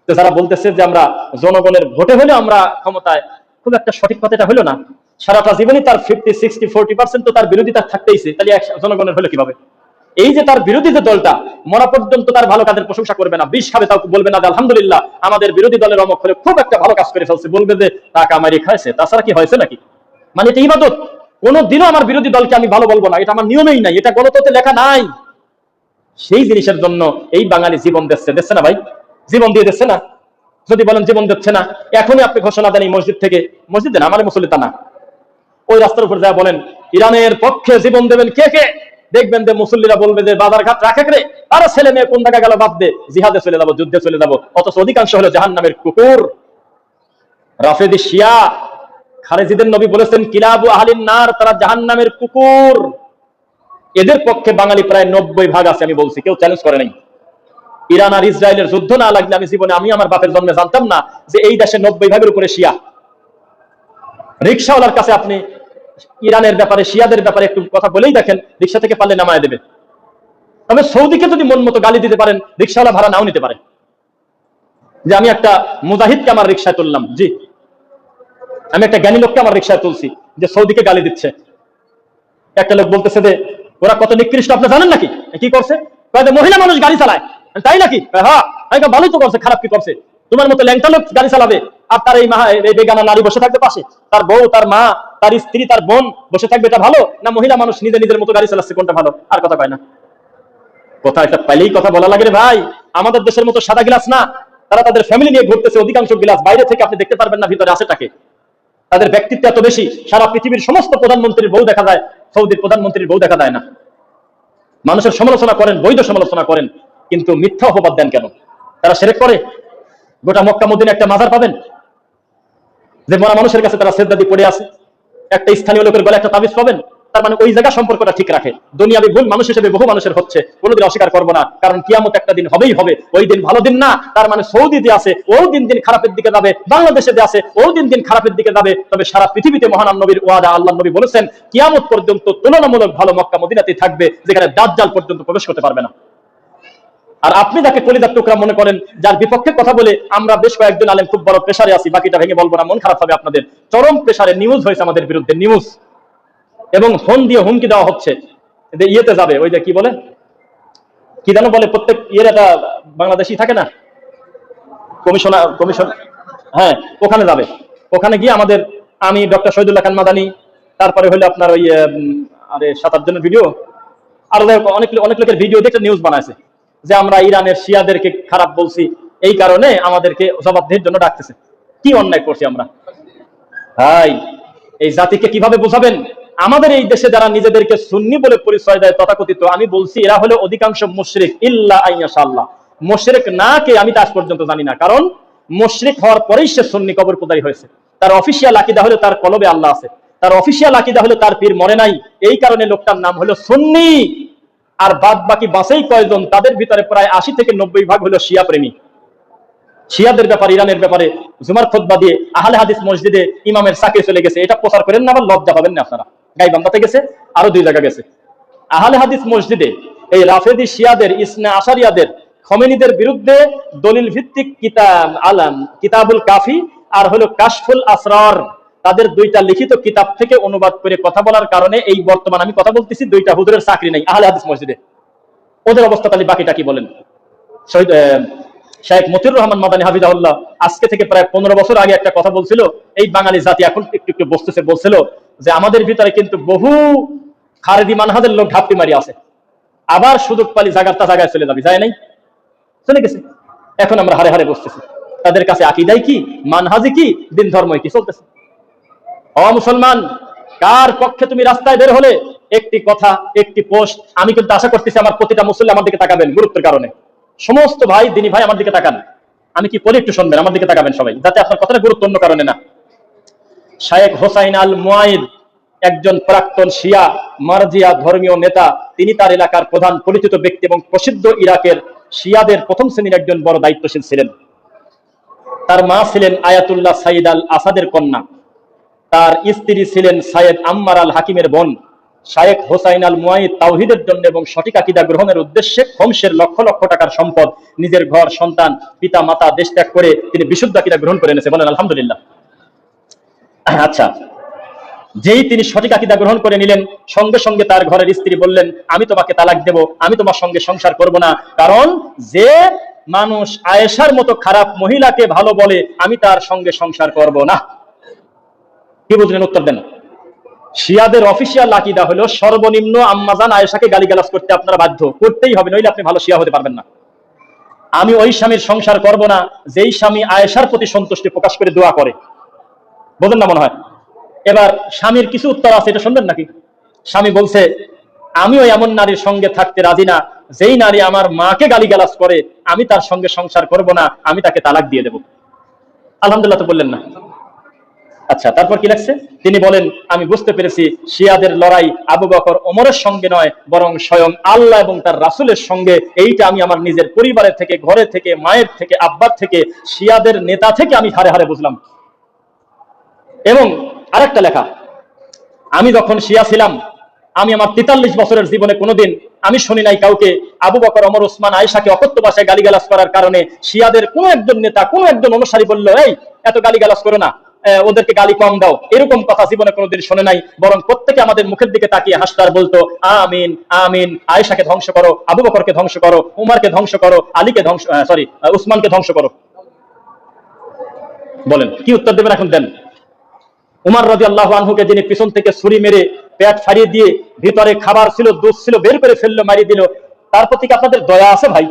S1: তো যারা বলতেছে যে আমরা জনগণের ভোটে হলে আমরা ক্ষমতায়, খুব একটা সঠিক কথাটা হলো না। সারাটা জীবনই তার 50, 60, 40% তো তার বিরোধিতা থাকতেইছে, তাহলে জনগণের হলো কিভাবে? এই যে তার বিরোধী যে দলটা মরা পর্যন্ত তার ভালো কাজের প্রশংসা করবে না, বিষ খাবে তাও বলবে না যে আলহামদুলিল্লাহ আমাদের বিরোধী দলের অমুক হলে খুব একটা ভালো কাজ করে ফেলছে, বলবে যে টাকা মারি খাইছে, তাছাড়া কি হয়েছে নাকি? মানে এটা ইবাদত। কোনদিনও আমার বিরোধী দলকে আমি ভালো বলবো না, এটা আমার নিয়মেই নাই, এটা গণতন্ত্রে লেখা নাই। সেই জিনিসের জন্য এই বাঙালি জীবন দিচ্ছে না ভাই, জীবন দিয়ে দিচ্ছে না। যদি বলেন জীবন দিচ্ছে না, এখনই আপনি ঘোষণা দেন এই মসজিদ থেকে, মসজিদ দেন, আমার মুসল্লি তা না, ওই রাস্তার উপর যা বলেন ইরানের পক্ষে জীবন দেবেন কে কে, দেখবেন যে মুসল্লিরা বলবে যে বাজার ঘাট রাখে রে, আরে ছেলে মেয়ে কোন জায়গা গেল বাদ দে, জিহাদে চলে যাবো, যুদ্ধে চলে যাবো। অথচ অধিকাংশ হলো জাহান্নামের কুকুর, রাফেদি শিয়া। খারেজিদের নবী বলেছেন কিলাবু আহলিন নার, তারা জাহান্নামের কুকুর। এদের পক্ষে বাঙালি প্রায় 90% আছে, আমি বলছি, কেউ চ্যালেঞ্জ করে নাই। ইরান আর ইসরায়েলের যুদ্ধ না লাগলে আমি জীবনে, আমি আমার বাপের জন্মে জানতাম না যে এই দেশে 90% উপরে শিয়া। রিক্সাওয়ালার কাছে আপনি ইরানের ব্যাপারে, শিয়াদের ব্যাপারে একটু কথা বলেই দেখেন, রিক্সা থেকে পারলে নামায় দেবে। তবে সৌদিকে যদি মন মতো গালি দিতে পারেন, রিক্সাওয়ালা ভাড়া নাও নিতে পারে। যে আমি একটা মুজাহিদকে আমার রিক্সায় তুললাম, জি আমি একটা জ্ঞানী লোককে আমার রিক্সায় তুলছি, যে সৌদিকে গালি দিচ্ছে। একটা লোক বলতেছে যে ওরা কত নিকৃষ্ট আপনি জানেন নাকি? কি করছে? মহিলা মানুষ গাড়ি চালায়, তাই নাকি? হ্যাঁ, ভালোই তো করছে, খারাপ কি করছে? তোমার মতো ল্যাংটা লোক গাড়ি চালাবে আর তার এই বেগানা নারী বসে থাকবে পাশে, তার বউ, তার মা, তার স্ত্রী, তার বোন বসে থাকবে, এটা ভালো? না মহিলা মানুষ নিজে নিজের মতো গাড়ি চালাচ্ছে, কোনটা ভালো? আর কথা কয় না, কথা একটা পাইলেই কথা বলা লাগে রে ভাই। আমাদের দেশের মতো সাদা গ্লাস না, তারা তাদের ফ্যামিলি নিয়ে ঘুরতেছে, অধিকাংশ গ্লাস বাইরে থেকে আপনি দেখতে পারবেন না ভিতরে আছে টাকে। তাদের ব্যক্তিত্ব এত বেশি, সারা পৃথিবীর সমস্ত প্রধানমন্ত্রীর বউ দেখা যায়, সৌদির প্রধানমন্ত্রীর বউ দেখা যায় না। মানুষের সমালোচনা করেন, বৈধ সমালোচনা করেন, কিন্তু মিথ্যা অপবাদ দেন কেন? তারা শিরক করে। গোটা মক্কা মদিনায় একটা মাজার পাবেন যে মরা মানুষের কাছে তারা সেজদা দিয়ে পড়ে আছে, একটা স্থানীয় লোকের গলায় একটা তাবিজ পাবেন, তার মানে ওই জায়গা সম্পর্কটা ঠিক রাখে। দুনিয়াবি ভুল মানুষ হিসেবে বহু মানুষের হচ্ছে, কোনোদিন অস্বীকার করবো না, কারণ কিয়ামত একটা দিন হবেই হবে। ওই দিন ভালো দিন না, তার মানে সৌদিতে আছে ও দিন দিন খারাপের দিকে যাবে, বাংলাদেশে আছে ও দিন দিন খারাপের দিকে যাবে। তবে সারা পৃথিবীতে মহান নবীর ওয়াদা, আল্লাহ নবী বলেছেন কিয়ামত পর্যন্ত তুলনামূলক ভালো মক্কা মদিনাতেই থাকবে, যেখানে দাজ্জাল পর্যন্ত প্রবেশ করতে পারবে না। আর আপনি যাকে কলিজার টুকরা মনে করেন, যার বিপক্ষে কথা বলে আমরা বেশ কয়েকজন আলেম খুব বড় প্রেসারে আছি, বাকিটা ভেঙে বলবো না, মন খারাপ হবে আপনাদের। চরম প্রেসারে নিউজ হয়েছে আমাদের বিরুদ্ধে, নিউজ, এবং ফোন দিয়ে হুমকি দেওয়া হচ্ছে যে ইয়েতে যাবে, ওই যে কি বলে, কি যেন বলে, প্রত্যেক ইয়ের একটা বাংলাদেশি থাকে না, কমিশন, হ্যাঁ ওখানে যাবে। ওখানে গিয়ে আমাদের, আমি ডক্টর শহীদুল্লাহ খান মাদানী, তারপরে হলো আপনার ওই আরে 7-8 জনের ভিডিও, আর অনেক লোকের ভিডিও দেখে নিউজ বানাইছে যে আমরা ইরানের শিয়াদেরকে খারাপ বলছি, এই কারণে আমাদেরকে জবাবদিহির জন্য ডাকতেছে। কি অন্যায় করছি আমরা ভাই? এই জাতিকে কিভাবে বোঝাবেন আমাদের এই দেশে যারা নিজেদেরকে সুন্নি বলে পরিচয় দেয় তথাকথিত, আমি বলছি এরা হলো অধিকাংশ মুশরিক, ইল্লা আইয়াশাআল্লাহ। মুশরিক না কে আমি আজ পর্যন্ত জানি না, কারণ মুশরিক হওয়ার পরেই সে সুন্নি কবর পূজারী হয়েছে। তার অফিসিয়াল আকীদা হলো তার কলবে আল্লাহ আছে, তার অফিসিয়াল আকীদা হলো তার পীর মরে নাই, এই কারণে লোকটার নাম হলো সুন্নি। আর বাদ বাকি বাসেই কয়জন, তাদের ভিতরে প্রায় 80 থেকে 90 ভাগ হলো শিয়া প্রেমী। শিয়াদের ব্যাপারে, ইরানের ব্যাপারে জুমার খুতবা দিয়ে আহলে হাদিস মসজিদে ইমামের সাকে চলে গেছে, এটা প্রচার করেন না, আবার লজ্জা পাবেন না আপনারা। গাইবান্ধাতে গেছে, আরো 2 জায়গা গেছে। আহলে হাদিস মসজিদে এই রাফেদি শিয়াদের, ইসনা আশারিয়াদের, খমেনীদের বিরুদ্ধে দলিল ভিত্তিক কিতাবুল কাফি আর হলো কাশফুল আসরার, তাদের 2টা লিখিত কিতাব থেকে অনুবাদ করে কথা বলার কারণে এই বর্তমান আমি কথা বলতেছি 2টা হুজুরের চাকরি নেই আহলে হাদিস মসজিদে। ওদের অবস্থা তাহলে বাকিটা কি বলেন? শেখ মতিউর রহমান মাদানী হাফিজাহুল্লাহ আজকে থেকে প্রায় 15 বছর আগে একটা কথা বলছিল, এই বাঙালি জাতি এখন একটু একটু বসতেছে, বলছিল যে আমাদের ভিতরে কিন্তু বহু খারেদি মানহাজের লোক ঘাপটি মারি আছে, আবার সুযোগ পালি জায়গাটা জায়গায় চলে যাবে, যায় নাই, চলে গেছে। এখন আমরা হারে হারে বসতেছি, তাদের কাছে আকীদাই কি, মানহাজি কি, দিন ধর্মই কি চলতেছে। ও মুসলমান, কার পক্ষে তুমি রাস্তায় বের হলে একটি কথা, একটি পোস্ট, আমি কিন্তু আশা করতেছি আমার প্রতিটা মুসল্লি আমার দিকে তাকাবেন গুরুত্বের কারণে। সমস্ত ভাই, দিনী ভাই আমার দিকে তাকান, আমি কি বলি একটু শুনবেন, আমার দিকে তাকাবেন সবাই, যাতে আপনার কথাটা গুরুত্ব অন্য কারণে না। শায়েখ হোসাইন আল মুআইদ একজন প্রাক্তন শিয়া মারজিয়া ধর্মীয় নেতা, তিনি তার এলাকার প্রধান পরিচিত ব্যক্তি এবং প্রসিদ্ধ ইরাকের শিয়াদের প্রথম শ্রেণীর একজন বড় দায়িত্বশীল ছিলেন। তার মা ছিলেন আয়াতুল্লাহ সাইদ আল আসাদের কন্যা, তার স্ত্রী ছিলেন সাইয়েদ আম্মার আল হাকিমের বোন। শায়েখ হোসাইন আল মুআইদ তাওহীদের জন্য এবং সঠিক আকীদা গ্রহণের উদ্দেশ্যে খমসের লক্ষ লক্ষ টাকার সম্পদ, নিজের ঘর, সন্তান, পিতা মাতা দেশ ত্যাগ করে তিনি বিশুদ্ধ আকীদা গ্রহণ করে এনেছে, বলেন আলহামদুলিল্লাহ। আচ্ছা, যেই তিনি সঠিক আকীদা গ্রহণ করে নিলেন, সঙ্গে সঙ্গে তার ঘরের স্ত্রী বললেন, আমি তোমাকে তালাক দেব, আমি তোমার সঙ্গে সংসার করব না, কারণ যে মানুষ আয়েশার মতো খারাপ মহিলাকে ভালো বলে আমি তার সঙ্গে সংসার করব না। কি বুঝলেন? উত্তর দেন। শিয়াদের অফিসিয়াল আকীদা হলো সর্বনিম্ন আম্মাজান আয়েশাকে গালিগালাজ করতে আপনারা বাধ্য, করতেই হবে, নইলে আপনি ভালো শিয়া হতে পারবেন না। আমি ওই স্বামীর সংসার করব না যেই স্বামী আয়েশার প্রতি সন্তুষ্টি প্রকাশ করে দোয়া করে, বুঝলেন না মনে হয়। এবার স্বামীর কিছু উত্তর আছে, এটা শুনবেন নাকি? স্বামী বলছে, আমিও এমন নারীর সঙ্গে থাকতে রাজি না যেই নারী আমার মাকে গালিগালাজ করে, আমি তার সঙ্গে সংসার করব না, আমি তাকে তালাক দিয়ে দেব। আলহামদুলিল্লাহ তো বললেন না? আচ্ছা, তারপর কি লাগছে? তিনি বলেন, আমি বুঝতে পেরেছি শিয়াদের লড়াই আবু বকর ওমরের সঙ্গে নয়, বরং স্বয়ং আল্লাহ এবং তার রাসূলের সঙ্গে। এইটা আমি আমার নিজের পরিবারের থেকে, ঘরে থেকে, মায়ের থেকে, আব্বার থেকে, শিয়াদের নেতা থেকে আমি হারে হারে বুঝলাম। এবং আরেকটা লেখা, আমি যখন শিয়া ছিলাম, আমি আমার 43 বছরের জীবনে কোনোদিন আমি শুনি নাই কাউকে আবু বকর, ওমর, ওসমান, আয়েশাকে অকথ্য ভাষায় গালিগালাজ করার কারণে শিয়াদের কোন একজন নেতা, কোন একজন অনুসারী বলল, এই এত গালিগালাজ করো না, ওদেরকে গালি কম দাও, এরকম কথা জীবনে কোনোদিন শুনে নাই। বরং প্রত্যেকে আমাদের মুখের দিকে তাকিয়ে হাসতো আর বলতো, আমিন আমিন, আয়েশাকে ধ্বংস করো, আবু বকরকে ধ্বংস করো, উমরকে ধ্বংস করো, আলীকে ধ্বংস, উসমানকে ধ্বংস করো। বলেন কি উত্তর দেবেন এখন? দেন। উমর রাদিয়াল্লাহু আনহুকে যিনি পিছন থেকে ছুরি মেরে পেট ফাড়িয়ে দিয়ে ভিতরে খাবার ছিল, দুধ ছিল, বের করে ফেললো, মারিয়ে দিল, তার প্রতি কি আপনাদের দয়া আছে ভাই?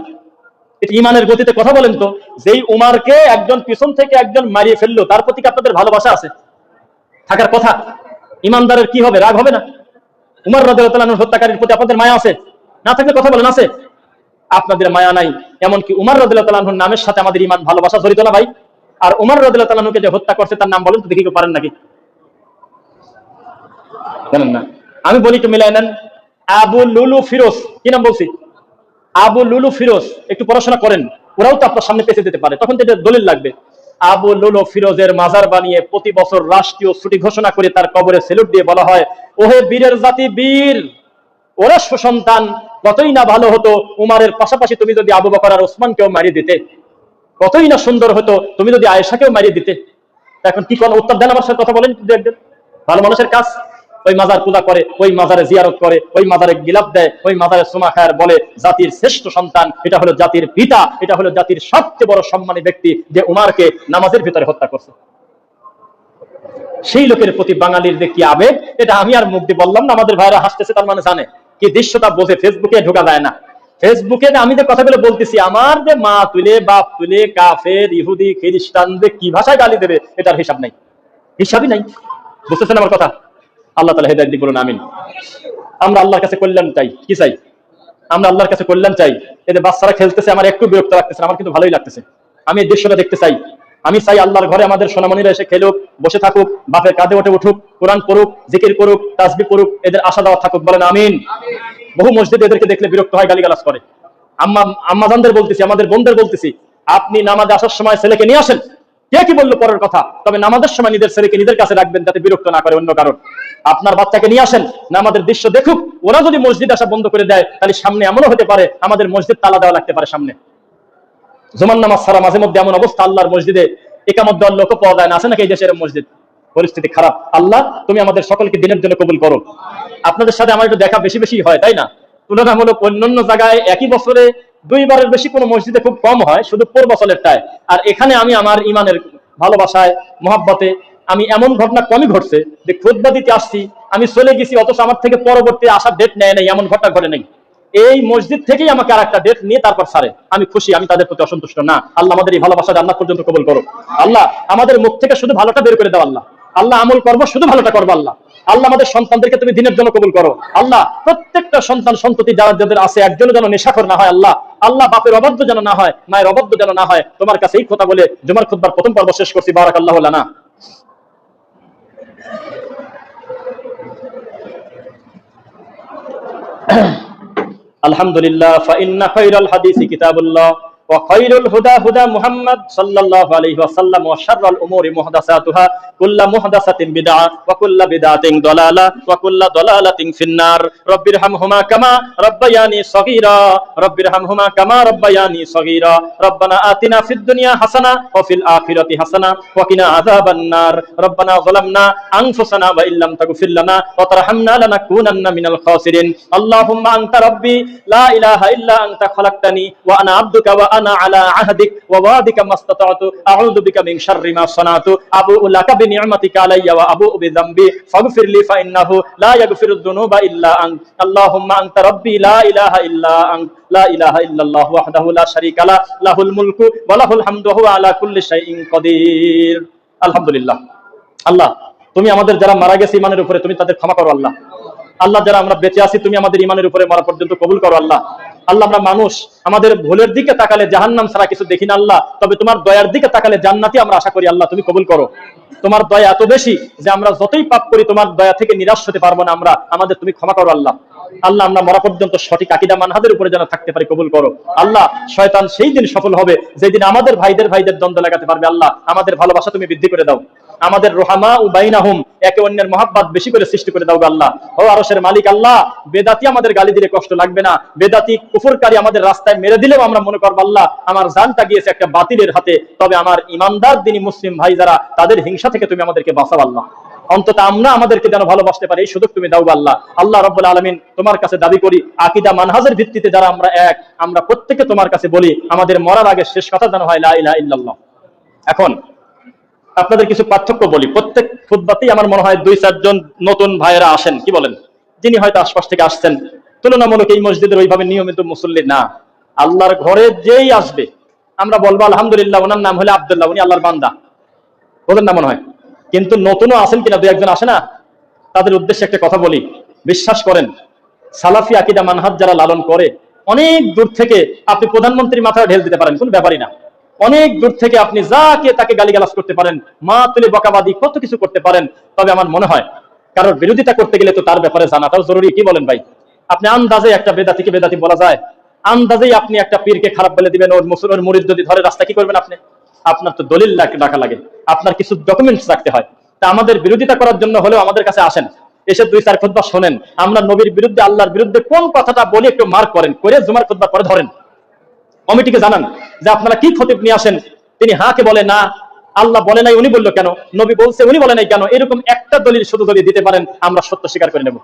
S1: এটা ইমানের গতিতে কথা বলেন তো। যেই উমারকে একজন পিছন থেকে একজন মারিয়ে ফেললো, তার প্রতি কি আপনাদের ভালোবাসা আছে? থাকার কথা। ইমানদারের কি হবে? রাগ হবে না? উমর রাদিয়াল্লাহু তাআলা আনহু হত্যাকারীর প্রতি আপনাদের মায়া আছে? না থাকলে কথা বলেন আছে? আপনাদের মায়া নাই। এমনকি উমর রাদিয়াল্লাহু তাআলা আনহুর নামের সাথে আমাদের ইমান ভালোবাসা জড়িত না ভাই? আর উমর রাদিয়াল্লাহু তাআলা আনহুকে যে হত্যা করছে তার নাম বলেন তো দেখি, কেউ পারেন নাকি? জানেন না? আমি বলি একটু মিলাই নেন। আবু লুলু ফিরোজ, কি নাম বলছি? আবু লুলু ফিরোজ। একটু পড়াশোনা করেন, ওরাও তো আপনার সামনে পেছে দিতে পারে, তখন তো এটা দলিল লাগবে। আবু লুলু ফিরোজের মাজার বানিয়ে প্রতি বছর রাষ্ট্রীয় ছুটি ঘোষণা করে তার কবরে সেলুট দিয়ে বলা হয়, ওহে বীরের জাতি বীর, ওরা সুসন্তান, কতই না ভালো হতো উমারের পাশাপাশি তুমি যদি আবু বকর আর ওসমানকেও মারিয়ে দিতে, কতই না সুন্দর হতো তুমি যদি আয়েশাকেও মারিয়ে দিতে। এখন কি কোন উত্তর দেন আমার সাথে কথা বলেন। ভালো মানুষের কাজ ওই মাজার পূজা করে, ওই মাজারে জিয়ারত করে, ওই মাজারে গিলাপ দেয়, ওই মাজারে সুমা খায়, বলে জাতির শ্রেষ্ঠ সন্তান, এটা হলো জাতির পিতা, এটা হলো জাতির সবচেয়ে বড় সম্মানী ব্যক্তি যে উমারকে নামাজের ভিতরে হত্যা করছে। সেই লোকের প্রতি বাঙালির যে কি আবেগ, এটা আমি আর মুখ দিয়ে বললাম না, আমাদের ভাইরা হাসতেছে, তার মানে জানে কি দৃশ্যটা বোঝে। ফেসবুকে ঢোকা যায় না। ফেসবুকে আমি যে কথাগুলো বলতেছি, আমার যে মা তুলে, বাপ তুলে, কাফের, ইহুদি, খ্রিস্টান যে কি ভাষায় গালি দেবে, এটার হিসাব নাই, হিসাবই নাই। বুঝতেছেন আমার কথা? আল্লাহ তাআলা হেদায়েত দিক, বলুন আমিন। আমরা আল্লাহর কাছে কল্যাণ চাই, কি চাই? আমরা আল্লাহর কাছে কল্যাণ চাই। এতে বাচ্চারা খেলতেছে, আমার একটু বিরক্ত লাগতেছে, আমার কিন্তু ভালোই লাগতেছে। আমি এই দৃশ্যটা দেখতে চাই। আমি চাই আল্লাহর ঘরে আমাদের সোনামণিরা এসে খেলুক, বসে থাকুক, বাপের কাঁধে ওঠে উঠুক, কোরআন পড়ুক, জিকির করুক, তাসবিহ করুক, এদের আশা দেওয়া থাকুক, বলেন আমিন। বহু মসজিদে এদেরকে দেখলে বিরক্ত হয়, গালিগালাজ করে। আম্মাজানদের বলতেছি, আমাদের বোনদের বলতেছি, আপনি নামাজে আসার সময় ছেলেকে নিয়ে আসেন, কে কি বললো পরের কথা, তবে নামাজের সময় নিজের ছেলেকে নিজের কাছে রাখবেন, যাতে বিরক্ত না করে অন্য কারণ। আপনার বাচ্চাকে নিয়ে আসেন, নামাজের দৃশ্য দেখুক। ওরা যদি মসজিদ আসা বন্ধ করে দেয়, তাহলে সামনে এমনও হতে পারে আমাদের মসজিদ তালা দেওয়া লাগতে পারে সামনে। জুমার নামাজ ছাড়া মাঝে মধ্যে এমন অবস্থা, আল্লাহর মসজিদে একামত দেওয়ার লোকও পাওয়া যায় না, আছে নাকি এই দেশের মসজিদ? পরিস্থিতি খারাপ। আল্লাহ তুমি আমাদের সকলকে দিনের জন্য কবুল করো। আপনাদের সাথে আমার একটু দেখা বেশি বেশি হয়, তাই না? তুলনামূলক অন্যান্য জায়গায় একই বছরে 2 বারের বেশি কোনো মসজিদে খুব কম হয়, শুধু বছরেরটায়। আর এখানে আমি আমার ইমানের ভালোবাসায়, মহাব্বতে, আমি এমন ঘটনা কমই ঘটছে যে খুতবা দিতে আসছি, আমি চলে গেছি, অথচ আমার থেকে পরবর্তী আসার ডেট নেয় নাই, এমন ঘটনা ঘটে নাই। এই মসজিদ থেকেই আমাকে আর একটা ডেট নিয়ে তারপর ছাড়ে। আমি খুশি, আমি তাদের প্রতি অসন্তুষ্ট না। আল্লাহ আমাদের এই ভালোবাসা জান্নাত পর্যন্ত কবুল করো। আল্লাহ আমাদের মুখ থেকে শুধু ভালোটা বের করে দাও। আল্লাহ আল্লাহ আমল করবো, শুধু ভালোটা করবো। আল্লাহ আল্লাহ আমাদের সন্তানদেরকে তুমি দিনের জন্য কবুল করো। আল্লাহ প্রত্যেকটা সন্তান সন্ততি যাদের আছে, একজনও যেন নেশাখোর না হয়। আল্লাহ আল্লাহ বাপের অবাধ্য যেন না হয়, মায়ের অবাধ্য যেন না হয়। তোমার কাছে এই কথা বলে জুমার খুতবার প্রথম পর্ব শেষ করছি। বারাকাল্লাহু লানা। আলহামদুলিল্লাহ, ফাইন্না খায়রাল হাদিসি কিতাবুল্লাহ ওয়া খায়রুল হুদা হুদা মুহাম্মদ সাল্লাল্লাহু আলাইহি ওয়াসাল্লাম ওয়া শাররাল উমুরি মুহদাসাতুহা কুল্লু মুহদাসাতিন বিদআহ ওয়া কুল্লু বিদআতিন দালালাহ ওয়া কুল্লু দালালাতিন ফিন্নার। রব্বিরহামহুমা কামা রাব্বায়ানি সগীরা রব্বিরহামহুমা কামা রাব্বায়ানি সগীরা। রব্বানা আতিনা ফিদ দুনিয়া হাসানাহ ওয়া ফিল আখিরাতি হাসানাহ ওয়া কিনা আযাবান নার। রব্বানা যালামনা আনফুসানা ওয়া ইল্লাম তাগফির লানা ওয়া তারহামনা লানাকুনান্না মিনাল খাসিরিন। আল্লাহুম্মা আনতা রাব্বি লা ইলাহা ইল্লা আনতা খালাকতানি ওয়া আনা আবদুকা ওয়া আনা আলা আহদিক ওয়া ওয়াদিকা মাসতাতাতু আউযু বিকা মিন শাররি মা সানাতু আবুউ লাকা বিনি'মাতিকা আলাইয়া ওয়া আবুউ বিযামবি ফাগফিরলি ফাইন্নাহু লা ইয়াগফিরুদ দুনুবা ইল্লা আন্ত। আল্লাহুম্মা আনতা রাব্বি লা ইলাহা ইল্লা আন্ত লা ইলাহা ইল্লাল্লাহ ওয়াহদাহু লা শারীকা লাহু লাহুল মুলকু ওয়া লাহুল হামদু ওয়া হুয়া আলা কুল্লি শাইইন কাদির। আলহামদুলিল্লাহ। আল্লাহ তুমি আমাদের যারা মারা গেছে ঈমানের উপরে, তুমি তাদের ক্ষমা করো। আল্লাহ আল্লাহ যারা আমরা বেঁচে আছি, তুমি আমাদের ঈমানের উপরে মরা পর্যন্ত কবুল করো। আল্লাহ আল্লাহ আমরা মানুষ, আমাদের ভুলের দিকে তাকালে জাহান্নাম ছাড়া কিছু দেখি না। আল্লাহ তবে তোমার দয়ার দিকে তাকালে জান্নাতি আমরা আশা করি। আল্লাহ তুমি কবুল করো। তোমার দয়া এত বেশি যে আমরা যতই পাপ করি তোমার দয়া থেকে নিরাশ হতে পারবো না। আমাদের তুমি ক্ষমা করো। আল্লাহ আল্লাহ আমরা মরা পর্যন্ত সঠিক আকীদা মানহাজের উপরে যেন থাকতে পারি, কবুল করো। আল্লাহ শয়তান সেই দিন সফল হবে যেদিন আমাদের ভাইদের দ্বন্দ্ব লাগাতে পারবে। আল্লাহ আমাদের ভালোবাসা তুমি বৃদ্ধি করে দাও। আমাদের রুহামা ও বাইনাহুম, একে অন্যের মহাব্বত বেশি করে সৃষ্টি করে দাও। আল্লাহ ও আরশের মালিক, আল্লাহ বেদাতি আমাদের গালি দিলে কষ্ট লাগবে না, বেদাতি কুফরকারী আমাদের রাস্তায় মেরে দিলেও আমরা মনে করব আল্লাহ আমার জানটা গিয়েছে একটা বাতিলের হাতে, তবে আমার ইমানদার দিনী মুসলিম ভাই যারা, তাদের হিংসা থেকে তুমি আমাদেরকে বাঁচাও। আল্লাহ অন্তত আমরা আমাদেরকে যেন ভালোবাসতে পারি, এই সুযোগ তুমি দাও। আল্লাহ আল্লাহ রাব্বুল আলামিন তোমার কাছে দাবি করি, আকীদা মানহাজের ভিত্তিতে যারা আমরা এক, আমরা প্রত্যেকে তোমার কাছে বলি আমাদের মরার আগে শেষ কথা যেন হয় লা ইলাহা ইল্লাল্লাহ। এখন আপনাদের কিছু পার্থক্য বলি। প্রত্যেক খুতবাতেই আমার মনে হয় 2-4 জন নতুন ভাইয়েরা আসেন, কি বলেন, যিনি হয়তো আশপাশ থেকে আসছেন, তুলনামূলক এই মসজিদের ওইভাবে নিয়মিত মুসল্লি না। আল্লাহর ঘরে যেই আসবে আমরা বলবো আলহামদুলিল্লাহ, ওনার নাম হলো আব্দুল্লাহ, উনি আল্লাহর বান্দা, বলেন না মনে হয়। কিন্তু নতুনও আছেন কিনা, 2-1 জন আসে না, তাদের উদ্দেশ্যে একটা কথা বলি। বিশ্বাস করেন, সালাফি আকীদা মানহাজ যারা লালন করে, অনেক দূর থেকে আপনি প্রধানমন্ত্রীর মাথায় ঢেল দিতে পারেন, কোনো ব্যাপারই না। অনেক দূর থেকে আপনি যাকে তাকে গালিগালাজ করতে পারেন, মা তুলে বকাবাদি কত কিছু করতে পারেন। তবে আমার মনে হয় কারোর বিরোধিতা করতে গেলে তো তার ব্যাপারে জানাটাও জরুরি, কি বলেন ভাই? আপনি আন্দাজে একটা বেদাতিকে বেদাতি বলা যায়? আন্দাজেই আপনি একটা পীরকে খারাপ বলে দিবেন, ওর মুসলিমের মুরিদ যদি ধরে রাস্তা, কি করবেন আপনি? আপনার তো দলিল রাখা লাগে, আপনার কিছু ডকুমেন্টস রাখতে হয়। তা আমাদের বিরোধিতা করার জন্য হলেও আমাদের কাছে আসেন, এসে 2-4 খুতবা শোনেন, আমরা নবীর বিরুদ্ধে আল্লাহর বিরুদ্ধে কোন কথাটা বলি একটু মার্ক করেন, করে জুমার খুতবা পরে ধরেন, কমিটিকে জানান যে আপনারা কি খতিব নিয়ে আসেন। তিনি হাকে বলে না, আল্লাহ বলে নাই উনি বললো কেন, নবী বলছে উনি বলে নাই কেন, এরকম একটা দলিল শুধু যদি দিতে পারেন আমরা সত্য স্বীকার করে নেব।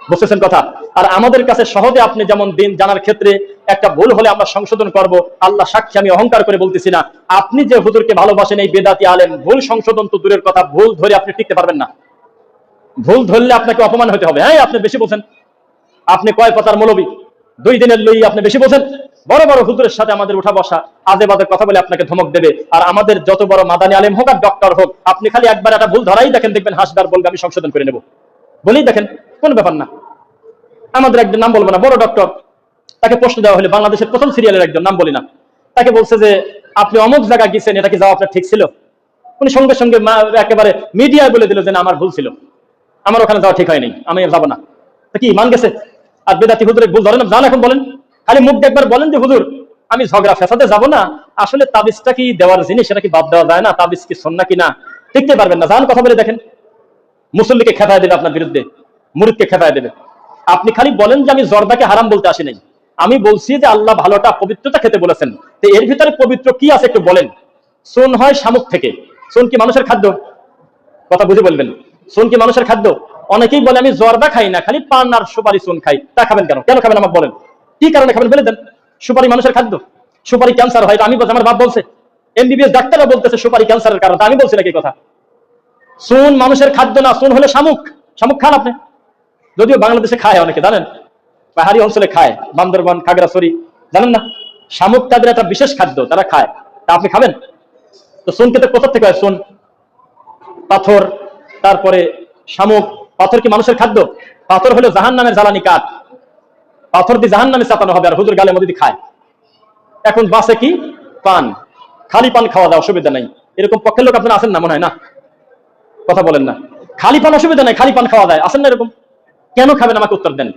S1: বুঝতেছেন কথা? আর আমাদের কাছে সহজে আপনি যেমন দিন জানার ক্ষেত্রে একটা ভুল হলে আমরা সংশোধন করব, আল্লাহ সাক্ষী আমি অহংকার করে বলতেছি না, আপনি যে হুজুরকে ভালোবাসেন এই বেদাতি আলেম, ভুল সংশোধন তো দূরের কথা, ভুল ধরে আপনি টিকতে পারবেন না। ভুল ধরলে আপনাকে অপমান হতে হবে। হ্যাঁ আপনি বেশি বোঝেন, আপনি কয় পাতার মৌলবী, 2 দিনের লই আপনি বেশি বোঝেন। বড় বড় হুজুরের সাথে আমাদের উঠা বসা, আজে বাজে কথা বলে আপনাকে ধমক দেবে। আর আমাদের যত বড় মাদানী আলেম হোক আর ডক্টর হোক, আপনি খালি একবার একটা ভুল ধরাই দেখেন, দেখবেন হাসবার বলবে আমি সংশোধন করে নেব। বলেই দেখেন, কোন ব্যাপার না। আমাদের একজন, নাম বলবো না, বড় ডক্টর, তাকে প্রশ্ন দেওয়া হলে বাংলাদেশের প্রথম সিরিয়ালের একজন, নাম বলি না, তাকে বলছে যে আপনি অমুক জায়গায় গেছেন, এটা কি যাওয়া আপনার ঠিক ছিল? উনি সঙ্গে সঙ্গে একেবারে মিডিয়ায় বলে দিল যে না, আমার ভুল ছিল, আমার ওখানে যাওয়া ঠিক হয়নি, আমি যাবো না। তা কি মান গেছে? আর বেদাতি হুজুরের ভুল ধরেন? জান এখন বলেন, খালি মুখ দেখবার বলেন যে হুজুর আমি ঝগড়া ফেসাদে যাবো না, আসলে তাবিজটা কি দেওয়ার জিনিস, সেটা কি বাদ দেওয়া যায় না, তাবিজ কি সুন্নাহ কি না, টিকতে পারবেন না। জান কথা বলে দেখেন, মুসল্লিকে খেপায় দেবে আপনার বিরুদ্ধে, মুরিদকে খেপায় দেবে। আপনি খালি বলেন যে আমি জর্দাকে হারাম বলতে আসি নাই, আমি বলছি যে আল্লাহ ভালোটা পবিত্রতা খেতে বলেছেন, তো এর ভিতরে পবিত্র কি আছে একটু বলেন। সোন হয় শামুক থেকে, সোন কি মানুষের খাদ্য? কথা বুঝে বলবেন, সোন কি মানুষের খাদ্য? অনেকেই বলে আমি জর্দা খাই না, খালি পান আর সুপারি সোন খাই। তা খাবেন কেন? কেন খাবেন আমাকে বলেন, কি কারণে খাবেন বলে দেন। সুপারি মানুষের খাদ্য, সুপারি ক্যান্সার হয়, আমি বলছি, আমার বাপ বলছে, এমবিবিএস ডাক্তাররা বলতেছে সুপারি ক্যান্সারের কারণ, আমি বলছি নাকি কথা? সোন মানুষের খাদ্য না, সোন হলো শামুক। শামুক খান আপনি? যদিও বাংলাদেশে খায় অনেকে, জানেন, পাহাড়ি অঞ্চলে খায়, বান্দরবান, খাগড়াছড়ি, জানেন না? শামুক তাদের একটা বিশেষ খাদ্য, তারা খায়। তা আপনি খাবেন? তো সোন খেতে কোথা থেকে হয়? সোন, পাথর, তারপরে শামুক। পাথর কি মানুষের খাদ্য? পাথর হলো জাহান্নামের জ্বালানি কাঠ, পাথর দিয়ে জাহান্নামে চাপানো হবে, আর হুজুর গালে মধ্যে দিয়ে খায়। এখন বাসে কি? পান। খালি পান খাওয়া যায়, অসুবিধা নাই, এরকম পক্ষের লোক আপনারা আছেন না মনে হয় না? কথা বলেন না। খালি পান অসুবিধা নাই, খালি পান খাওয়া যায়, আছেন না এরকম? কেন খাবেন আমাকে উত্তর দেন।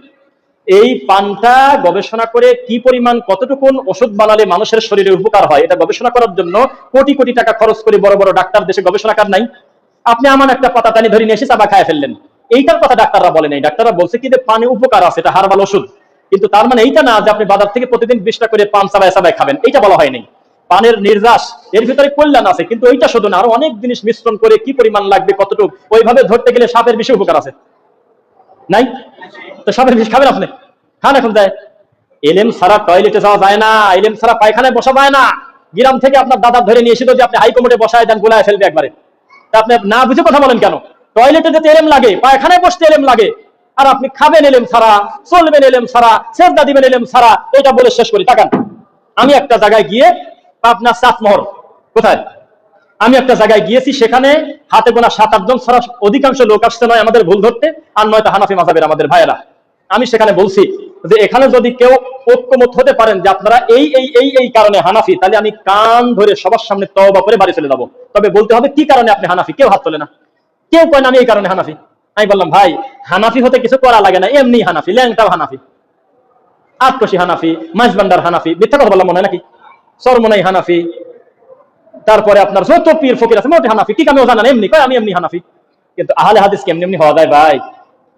S1: এই পানটা গবেষণা করে কি পরিমাণ কতটুকুন ওষুধ বানালে মানুষের শরীরে উপকার হয়, এটা গবেষণা করার জন্য কোটি কোটি টাকা খরচ করে বড় বড় ডাক্তার দেশে গবেষণাকার নাই? আপনি আমার একটা পাতা টানি ধরে নিয়ে এসে চাবা খায় ফেললেন, এইটার কথা ডাক্তাররা বলে নাই। ডাক্তাররা বলছে কি যে পানি উপকার আছে, এটা হারবাল ওষুধ, কিন্তু তার মানে এইটা না যে আপনি বাজার থেকে প্রতিদিন 20টা করে পান চাবায় চাবায় খাবেন, এইটা বলা হয় নাই। পানের নির্যাস, এর ভিতরে কল্যাণ আছে, কিন্তু ওইটা শুধু না, আরো অনেক জিনিস মিশ্রণ করে কি পরিমাণ লাগবে কতটুকু, ওইভাবে ধরতে গেলে সাপের বেশি উপকার আছে, নাই? তো সাপের বিষ খাবেন আপনি? খান এখন যায়। এলেম ছাড়া টয়লেটে যাওয়া যায় না, এলেম ছাড়া পায়খানায় বসা যায় না। গ্রাম থেকে আপনার দাদা ধরে নিয়ে এসে যদি আপনি হাইকোর্টে বসায় দেন, গোলায় ফেলবে একবারে। তা আপনি না বুঝে কথা বলেন কেন? টয়লেটে যেতে এলেম লাগে, পায়খানায় বসতে এলেম লাগে, আর আপনি খাবেন এলেম ছাড়া, চলবেন এলেম ছাড়া, সেজদা দিবেন এলেম ছাড়া। এটা বলে শেষ করি, তাকান। আমি একটা জায়গায় গিয়ে, আপনার চাটমোহর কোথায়, আমি একটা জায়গায় গিয়েছি, সেখানে হাতে গোনা 7-8 জন ছাড়া অধিকাংশ লোক আসছে, নয় আমাদের ভুল ধরতে, আর নয়তো হানাফি মাযহাবের আমাদের ভাইয়েরা। আমি সেখানে বলছি যে এখানে যদি কেউ ঐক্যমত হতে পারেন যে আপনারা এই এই এই এই কারণে হানাফি, তাহলে আমি কান ধরে সবার সামনে তওবা করে বাড়ি চলে যাব। তবে বলতে হবে কি কারণে আপনি হানাফি। কেউ হাত তোলে না, কেউ কয় না আমি এই কারণে হানাফি। আমি বললাম ভাই, হানাফি হতে কিছু করা লাগে না, এমনি হানাফি, ল্যাংটাও হানাফি, আটকশি হানাফি, মাঝবান্ডার হানাফি, মিথ্যা কথা বললাম মনে হয় নাকি? চরমনাই হানাফি, তারপরে আপনার যত পীর ফকির আছে মোটে হানাফি, কি কামেও জানেন, এমনি কয় আমি এমনি হানাফি। কিন্তু আহলে হাদিস কেমনি এমনি হওয়া যায় ভাই?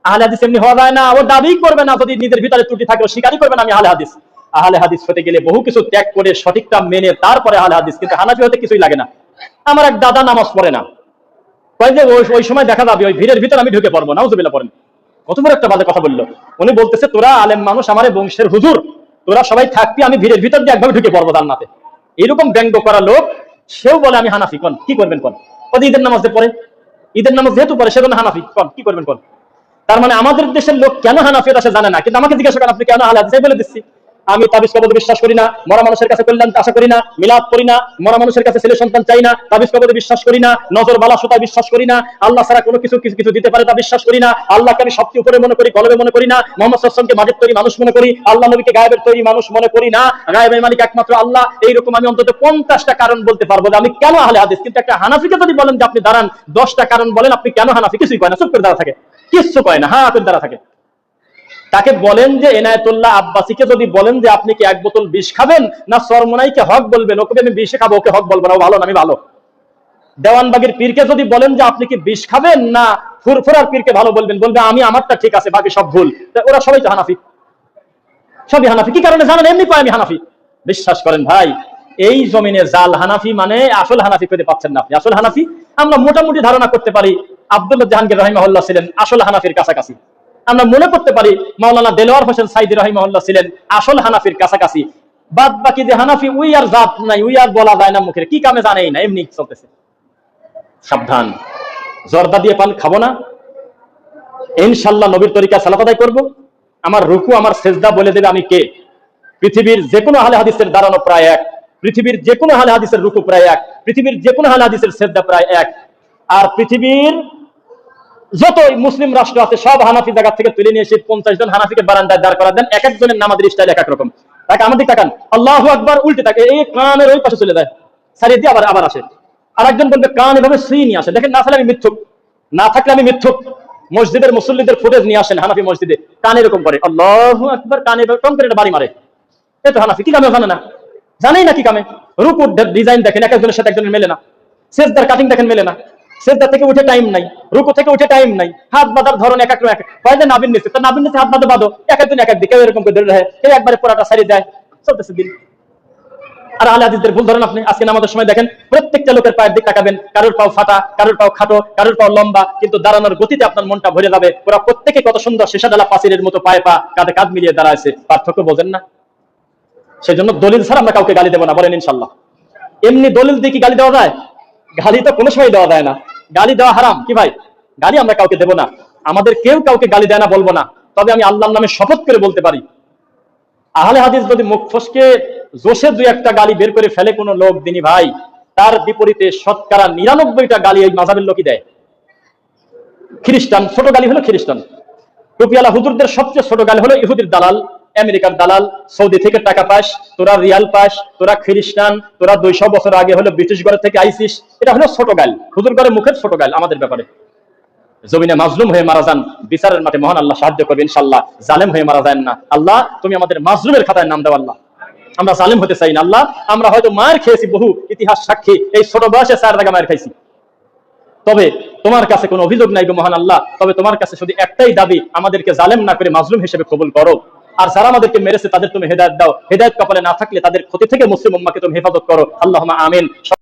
S1: আহলে হাদিস এমনি হওয়া যায় না। ও দাবি করবে না, যদি নিজের ভিতরে ত্রুটি থাকে ও স্বীকারই করবে না আমি আহলে হাদিস। আহলে হাদিস হতে গেলে বহু কিছু ত্যাগ করে সঠিকটা মেনে তারপরে আহলে হাদিস, কিন্তু হানাফি হতে কিছুই লাগে না। আমার এক দাদা নামাজ পড়ে না, কয় যে ওই সময় দেখা যাবে ওই ভিড়ের ভিতরে আমি ঢুকে পড়বো, নাউজুবিল্লাহ পড়েন। কত বড় একটা বাজে কথা বললো। উনি বলতেছে তোরা আলেম মানুষ, আমারে বংশের হুজুর, তোরা সবাই থাকবি, আমি ভিড়ের ভিতর দিয়ে একভাবে ঢুকে পড়বো জান্নাতে। এরকম ব্যঙ্গ করা লোক, সেও বলে আমি হানাফি। কোন কি করবেন কোন? ঈদের নামাজ পড়ে, ঈদের নামাজ যেহেতু পড়ে সেজন্য হানাফি। কোন কি করবেন কোন? তার মানে আমাদের দেশের লোক কেন হানাফি এটা সে জানে না, কিন্তু আমাকে জিজ্ঞাসা করেন আপনি কেন আহলে হাদিস, বলে দিচ্ছি। আমি তাবিজ কবরে বিশ্বাস করি না, মরা মানুষের কাছে কল্যাণ আশা করি না, মিলাদ করি না, মরা মানুষের কাছে ছেলে সন্তান চাই না, তাবিজ কবরে বিশ্বাস করি না, নজর বালা সুতা বিশ্বাস করি না, আল্লাহ ছাড়া কোনো কিছু কিছু কিছু দিতে পারে তা বিশ্বাস করি না, আল্লাহকে আমি সবচেয়ে উপরে মনে করি, কলবে মনে করি না, মুহাম্মদ সাল্লাল্লাহু আলাইহি ওয়াসাল্লামকে মাটির তৈরি মানুষ মনে করি, আল্লাহ নবীকে গায়েবের তৈরি মানুষ মনে করি না, গায়েবের মালিক একমাত্র আল্লাহ। এইরকম আমি অন্তত 50টা কারণ বলতে পারবো যে আমি কেন আহলে হাদিস। কিন্তু একটা হানাফিকে যদি বলেন যে আপনি দাঁড়ান 10টা কারণ বলেন আপনি কেন হানাফি, কিছুই কয় না, চুপ করে দাঁড়া থাকে, কিচ্ছু কয় না, হ্যাঁ করে দাঁড়া থাকে। তাকে বলেন যে এনায়েতুল্লাহ আব্বাসীকে যদি বলেন যে আপনি কি এক বোতল বিষ খাবেন না চরমনাইকে হক বলবেন, ওকে আমি বিষে খাবো, ওকে হক বলবো না, ও ভালো না আমি ভালো। দেওয়ানবাগের পীরকে যদি বলেন যে আপনি কি বিষ খাবেন না ফুরফুরার পীরকে ভালো বলবেন, বলবে আমি আমারটা ঠিক আছে বাকি সব ভুল। ওরা সবাই তো হানাফি, সবই হানাফি। কি কারণে জানেন? এমনি কয় আমি হানাফি। বিশ্বাস করেন ভাই, এই জমিনে জাল হানাফি মানে আসল হানাফি পেতে পাচ্ছেন না আপনি। আসল হানাফি আমরা মোটামুটি ধারণা করতে পারি আব্দুল্লাহ জাহাঙ্গীর রাহিমাহুল্লাহ ছিলেন আসল হানাফির কাছাকাছি, আমরা মনে করতে পারি মাওলানা দেলোয়ার হোসেন সাইদি রাহিমাহুল্লাহ ছিলেন আসল হানাফির কাছাকাছি। বাদ বাকি যে হানাফি উই আর জাত নাই, উই আর বলা যায় না মুখের, কি কামে জানেই না, এমনি চলতেছে। সাবধান, জর্দা দিয়ে পান খাবো না, ইনশাআল্লাহ নবীর তরিকা সালাত আদায় করবো, আমার রুকু আমার সেজদা বলে দেবে আমি কে। পৃথিবীর যে কোনো আহলে হাদিসের দাঁড়ানো প্রায় এক, পৃথিবীর যে কোনো আহলে হাদিসের রুকু প্রায় এক, পৃথিবীর যে কোনো আহলে হাদিসের সেজদা প্রায় এক। আর পৃথিবীর যতই মুসলিম রাষ্ট্র আছে সব হানাফি জায়গা থেকে তুলে নিয়ে এসে 50 জন হানাফিকে বারান্দায় দাঁড় করা দেন, এক একজনের নামাজের স্টাইল এক এক রকম। তাকে আমাদের তাকান, আল্লাহু আকবার উল্টে থাকে, এই কানের ওই পাশে চলে যায়, সারিয়ে দিয়ে আবার আবার আসে। আর একজন বলবে কান এভাবে সুই নিয়ে আসে। দেখেন, না থাকলে আমি মিথ্যুক, না থাকলে আমি মিথ্যুক। মসজিদের মুসল্লিদের ফুটেজ নিয়ে আসেন, হানাফি মসজিদে কান এরকম করে, আল্লাহু আকবার, কান এভাবে টং করে বাড়ি মারে। এ তো হানাফি, কি কামে জানে না, জানেই না কি কামে। রুকুর ডিজাইন দেখেন এক একজনের সাথে একজনের মেলে না, সেজদার কাটিং দেখেন মেলে না, সেজদা থেকে উঠে টাইম নাই, রুকু থেকে উঠে টাইম নাই, হাত বাঁধার ধরন এক এক রকম, কয়েকদিন নাবিন নিচ্ছে, তো নাবিন নিচ্ছে হাত বাঁধো বাঁধো, এক একদিন এক একদিন, কেউ এরকম করে ধরে রাখে, কেউ একবারে পুরাটা সারিয়ে দেয়, চলতেছে দিন। আর আহলে হাদিসদের ভুল ধরেন আপনি। আজকে নামাজের সময় দেখেন প্রত্যেকটা লোকের পায়ের দিক তাকাবেন, কারোর পাও ফাটা, কারোর পাও খাটো, কারোর পাও লম্বা, কিন্তু দাঁড়ানোর গতিতে আপনার মনটা ভরে যাবে, ওরা প্রত্যেকে কত সুন্দর শেষাডালা পাচিরের মতো পায়ে পা কাঁধে কাঁধ মিলিয়ে দাঁড়াইছে। পার্থক্য বোঝেন না? সেই জন্য দলিল ছাড়া আমরা কাউকে গালি দেবো না, বলেন ইনশাল্লাহ। এমনি দলিল দিয়ে কি গালি দেওয়া যায়? গালি তো কোনো সময় দেওয়া যায় না, গালি দেওয়া হারাম। কি ভাই, গালি আমরা কাউকে দেবো না, আমাদের কেউ কাউকে গালি দেয় না, বলবো না। তবে আমি আল্লাহর নামে শপথ করে বলতে পারি, আহলে হাদিস যদি মুখ ফসকে জোশে দুই একটা গালি বের করে ফেলে কোনো লোক দিনী ভাই, তার বিপরীতে শতকরা 99টা গালি এই মাযহাবের লোকই দেয়। খ্রিস্টান, ছোট গালি হলো খ্রিস্টান। টুপিওয়ালা হুজুরদের সবচেয়ে ছোট গালি হলো ইহুদির দালাল, আমেরিকার দালাল, সৌদি থেকে টাকা পাস, তোরা রিয়াল পাস, তোরা খ্রিস্টান, তোরা 200 বছর আগে হলো ব্রিটিশ ঘর থেকে আইসিস। এটা হলো ছোট গাল, হুজুর ঘরের মুখের ছোট গাল আমাদের ব্যাপারে। জমিনে মাজলুম হয়ে মারা যান, বিচারের মাঠে মহান আল্লাহ সাহায্য করবে ইনশাআল্লাহ। জালেম হয়ে মারা যায় না, আল্লাহ তুমি আমাদের মাজলুমের খাতায় নাম দাও আল্লাহ। আমরা জালেম হতে চাই না আল্লাহ। আমরা হয়তো মার খেয়েছি, বহু ইতিহাস সাক্ষী, এই ছোট বয়সে 4 জায়গা মার খাইছি, তবে তোমার কাছে কোনো অভিযোগ নাই গো মহান আল্লাহ। তবে তোমার কাছে শুধু একটাই দাবি, আমাদেরকে জালেম না করে মাজলুম হিসেবে কবুল করো। আর যারা আমাদেরকে মেরেছে তাদের তুমি হেদায়েত দাও, হেদায়েত কপালে না থাকলে তাদের ক্ষতি থেকে মুসলিম উম্মাহকে তুমি হেফাজত করো। আল্লাহুম্মা আমিন।